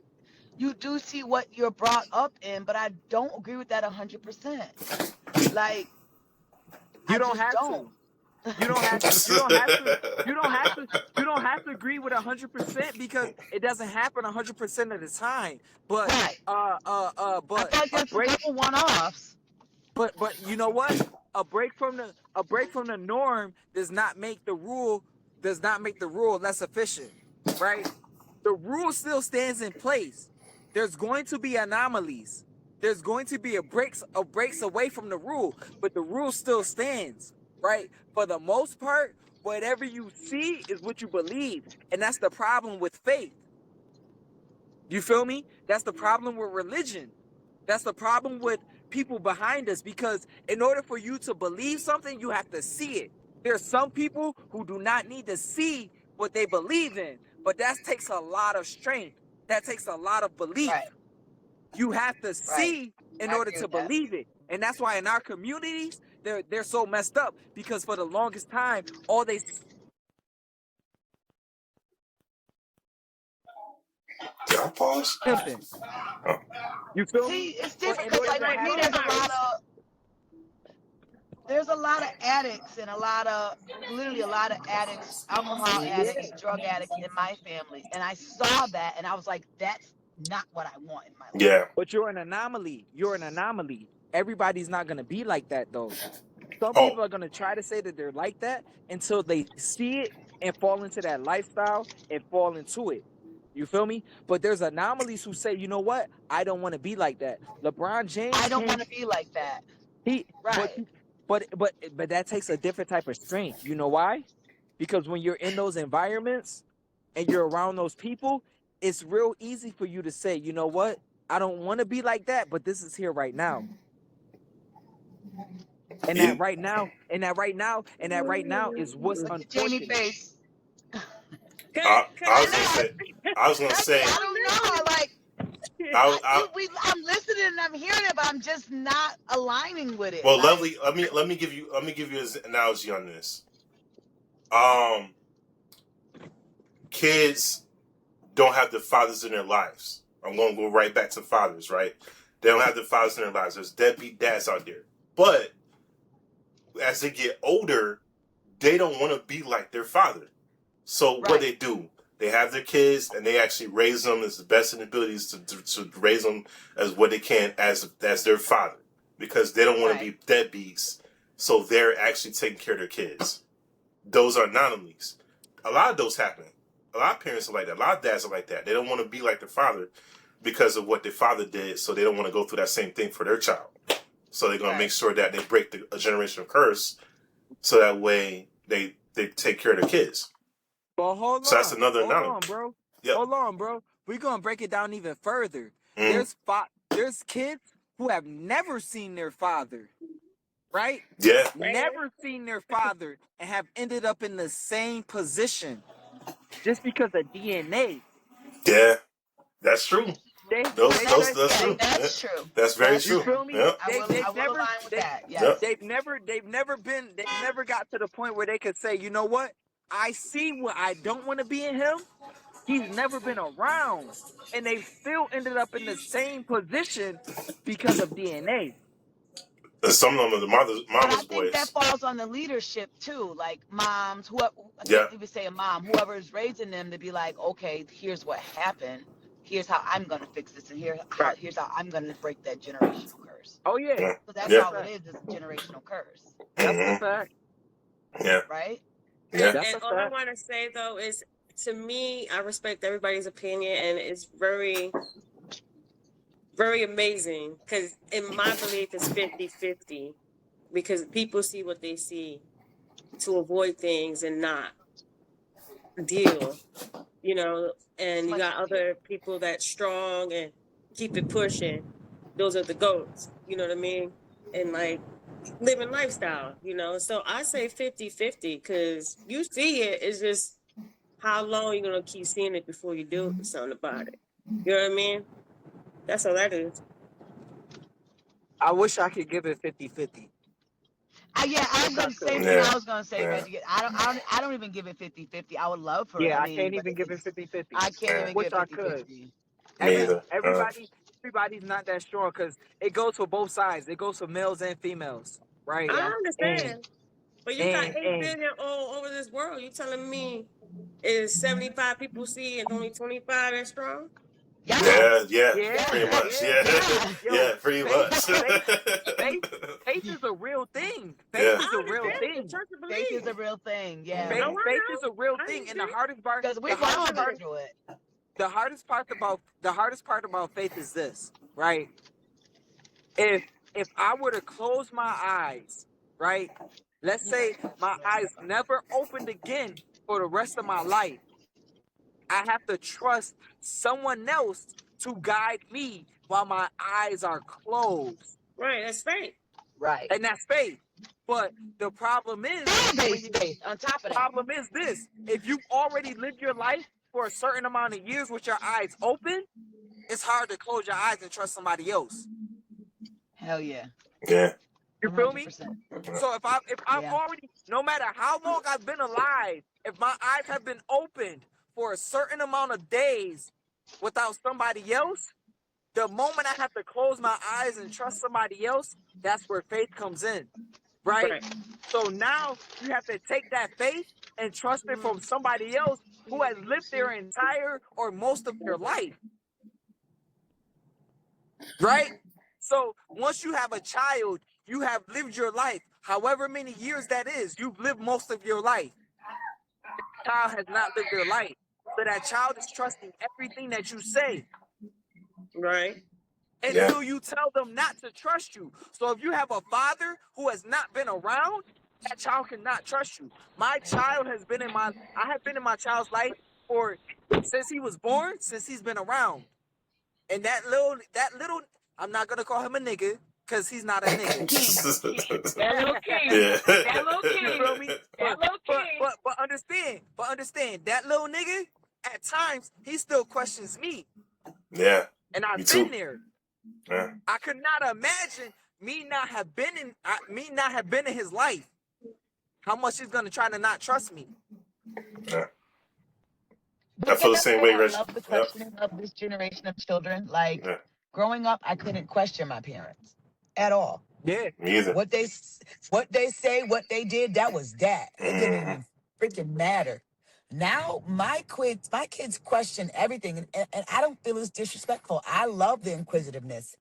you're brought up in, but I don't agree with that 100%. Like You don't have to. You don't have to agree with 100% because it doesn't happen 100% of the time. But right. but I feel like there's a couple one-offs. But you know what? A break from the norm does not make the rule less efficient, right? The rule still stands in place. There's going to be anomalies. There's going to be a breaks away from the rule, but the rule still stands, right? For the most part, whatever you see is what you believe, and that's the problem with faith. You feel me? That's the problem with religion. That's the problem with people behind us, because in order for you to believe something, you have to see it. There's some people who do not need to see what they believe in, but that takes a lot of strength. That takes a lot of belief. Right. You have to see in order to believe it. And that's why in our communities, they're so messed up, because for the longest time, all they... Did I pause? Pimping. You feel me? See, it's different because like with me, there's a lot of addicts and literally a lot of addicts, alcohol addicts, drug addicts in my family. And I saw that and I was like, that's not what I want in my life. Yeah. But you're an anomaly. Everybody's not going to be like that, though. Some people are going to try to say that they're like that until they see it and fall into that lifestyle and fall into it. You feel me? But there's anomalies who say, you know what? I don't want to be like that. LeBron James. I don't want to be like that. But that takes a different type of strength. You know why? Because when you're in those environments and you're around those people, it's real easy for you to say, you know what? I don't want to be like that, but this is here right now. And that right now is what's unfortunate. Jamie face. I was gonna say. I don't know. Like, I'm listening and I'm hearing it, but I'm just not aligning with it. Well, Lovely, let me give you an analogy on this. Kids don't have the fathers in their lives. I'm gonna go right back to fathers, right? They don't have the fathers in their lives. There's deadbeat dads out there, but as they get older, they don't want to be like their father. So what they do, they have their kids and they actually raise them as the best in their abilities to raise them as what they can as their father, because they don't want to be deadbeats. So they're actually taking care of their kids. Those are anomalies. A lot of those happen. A lot of parents are like that. A lot of dads are like that. They don't want to be like their father because of what their father did. So they don't want to go through that same thing for their child. So they're going to make sure that they break a generational curse, so that way they take care of their kids. But hold on. So that's another anomaly. Hold on, bro. Yep. Hold on, bro. We're going to break it down even further. There's kids who have never seen their father, right? Yeah. Never seen their father and have ended up in the same position just because of DNA. Yeah. That's true. That's true. That's very true. You feel me? Yep. They've never got to the point where they could say, you know what? I see what I don't want to be in him. He's never been around. And they still ended up in the same position because of DNA. Some of them are the mama's boys. I think that falls on the leadership too. Like moms, I can't even say a mom, whoever is raising them to be like, okay, here's what happened. here's how I'm gonna fix this, and Right. here's how I'm gonna break that generational curse. Oh yeah, Yeah. So that's that's a Yeah. all it fact. is a generational curse, That's a Hmm. fact. Yeah. right? Yeah. That's And a all I fact. want to say though is, to me, I respect everybody's opinion, and it's very, very amazing because in my belief it's 50-50, because people see what they see to avoid things and not deal, It's and you much got easier. other people that's strong and keep it pushing. Those are the goats, you know what I mean? And like living lifestyle. So I say 50-50 because you see it. It's just how long you're going to keep seeing it before you do something about it. You know what I mean? That's all that is. I wish I could give it 50-50. Yeah, I was Wish I gonna could. same thing. Yeah. I was gonna say, Yeah. Reggie. I don't even give it 50-50. I would love for it. Yeah, I I mean, can't but even give it it's 50-50. I can't Yeah. even Wish give it I could. 50-50. Me Yeah. either. Everybody's not that strong because it goes for both sides. It goes for males and females, right? Yeah. I And understand. But you got and 8 and billion all over this world. You telling me is 75 people see and only 25 that's strong? Yeah. Yeah. Yeah. yeah, Pretty Yeah. much. yeah. Yeah. Because Yeah. yo, Yeah. Pretty faith, much. faith, faith, faith is a real thing. Faith Yeah. I is a real understand. It's thing. trust and Faith is believe. a real thing. Yeah. Oh, Hmm. I Faith know. is a real I thing. And understand. Because the we've hardest all I been part, through it. the hardest part about faith is this, right? If I were to close my eyes, right? Let's say my eyes never opened again for the rest of my life. I have to trust someone else to guide me while my eyes are closed. right. That's fake. Right. And that's faith. But the problem is when Fear-based you faith on top of that. problem is this. If you've already lived your life for a certain amount of years with your eyes open, it's hard to close your eyes and trust somebody else. Hell yeah. Yeah. You feel me? 100%. So if I've Yeah. already, no matter how long I've been alive, if my eyes have been opened for a certain amount of days without somebody else, the moment I have to close my eyes and trust somebody else, that's where faith comes in, right? Right. So now you have to take that faith and trust it from somebody else who has lived their entire or most of their life, right? So once you have a child, you have lived your life, however many years that is, you've lived most of your life. Child has not lived their life. So that child is trusting everything that you say Right. Yeah. until you tell them not to trust you. So if you have a father who has not been around, that child cannot trust you. I have been in my child's life for since he was born, since he's been around. And that little, I'm not gonna call him a nigga because he's not a nigga. King. That little king. Yeah. That little You king. feel me? That little king. But understand that little nigga at times he still questions me, Yeah. and Me I've too. been there. Yeah. I could not imagine me not have been in his life. How much he's gonna try to not trust me? Yeah. I But feel you the know same what? way, I Rich. love the Yep. questioning of this generation of children. Like Yeah. growing up, I couldn't question my parents at all. Yeah, Me either. What they say, what they did, that was that. It didn't Mhm. even freaking matter. Now my kids question everything, and I don't feel it's disrespectful. I love the inquisitiveness.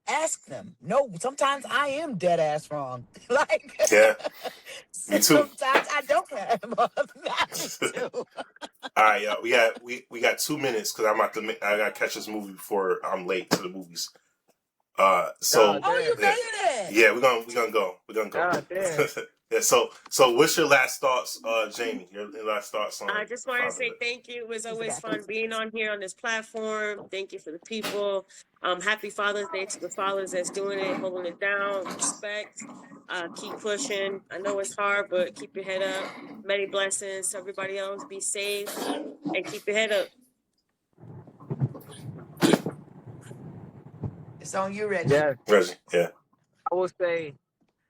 Ask them. No, sometimes I am dead ass wrong. Like Yeah. Me too. sometimes I don't have nothing to. All right, y'all. We got 2 minutes because I gotta catch this movie before I'm late to the movies. So God Oh, you damn. yeah, made it. yeah, we're gonna go. We're gonna go. God damn. Yeah. So what's your last thoughts, Jamie? Your last thoughts on I just want to say fatherhood? thank you. It was Use the always bathroom. fun being on here on this platform. Thank you for the people. Happy Father's Day to the fathers that's doing it, holding it down. Respect. Keep pushing. I know it's hard, but keep your head up. Many blessings to everybody else. Be safe and keep your head up. It's on you, Reggie. Yeah, Reggie. Yeah. I would say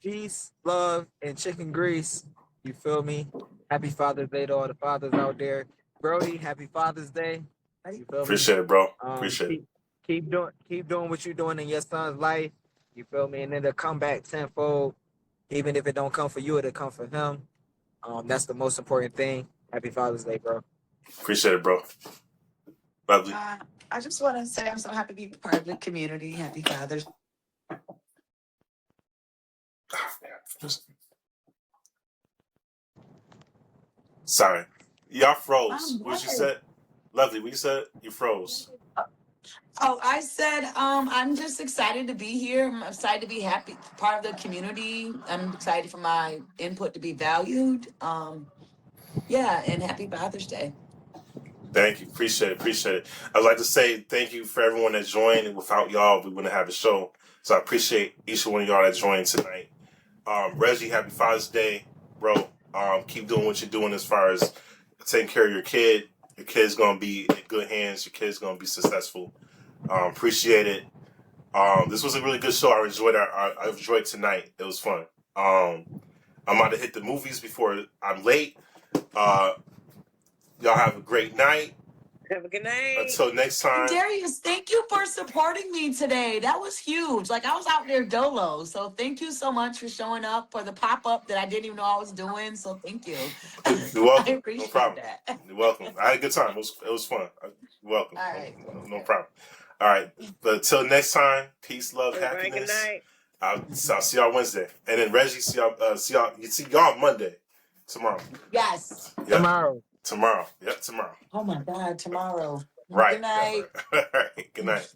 peace, love, and chicken grease. You feel me? Happy Father's Day to all the fathers out there. Brody, happy Father's Day. You feel me? Appreciate it, bro. Appreciate it. Keep doing what you're doing in your son's life. You feel me? And then it'll come back tenfold. Even if it don't come for you, it'll come for him. That's the most important thing. Happy Father's Day, bro. Appreciate it, bro. Lovely. I just want to say I'm so happy to be part of the community. Happy Father's. Sorry. Y'all froze. I'm What you good. said? Lovely. What you said? You froze. Oh, I said I'm just excited to be here. I'm excited to be happy part of the community. I'm excited for my input to be valued. Yeah, and happy Father's Day. Thank you. Appreciate it. Appreciate it. I'd like to say thank you for everyone that joined. And without y'all, we wouldn't have a show. So I appreciate each one of y'all that joined tonight. Reggie, happy Father's Day, bro. Keep doing what you're doing as far as taking care of your kid. Your kid's gonna be in good hands. Your kid's gonna be successful. Appreciate it. This was a really good show. I enjoyed tonight. It was fun. I'm about to hit the movies before I'm late. Y'all have a great night. Have a good night. Until next time. Darius, thank you for supporting me today. That was huge. Like I was out there dolo. So thank you so much for showing up for the pop-up that I didn't even know I was doing. So thank you. You're welcome. I appreciate No problem. that. You're welcome. I had a good time. It was fun. You're welcome. All right. No problem. All right. But until next time, peace, love, Everybody, good happiness. night. I'll see y'all Wednesday. And then Reggie, see y'all Monday. Tomorrow. Yes. Yeah. Tomorrow. Yeah, tomorrow. Oh my God, tomorrow. Right. Good night. All right. Good night.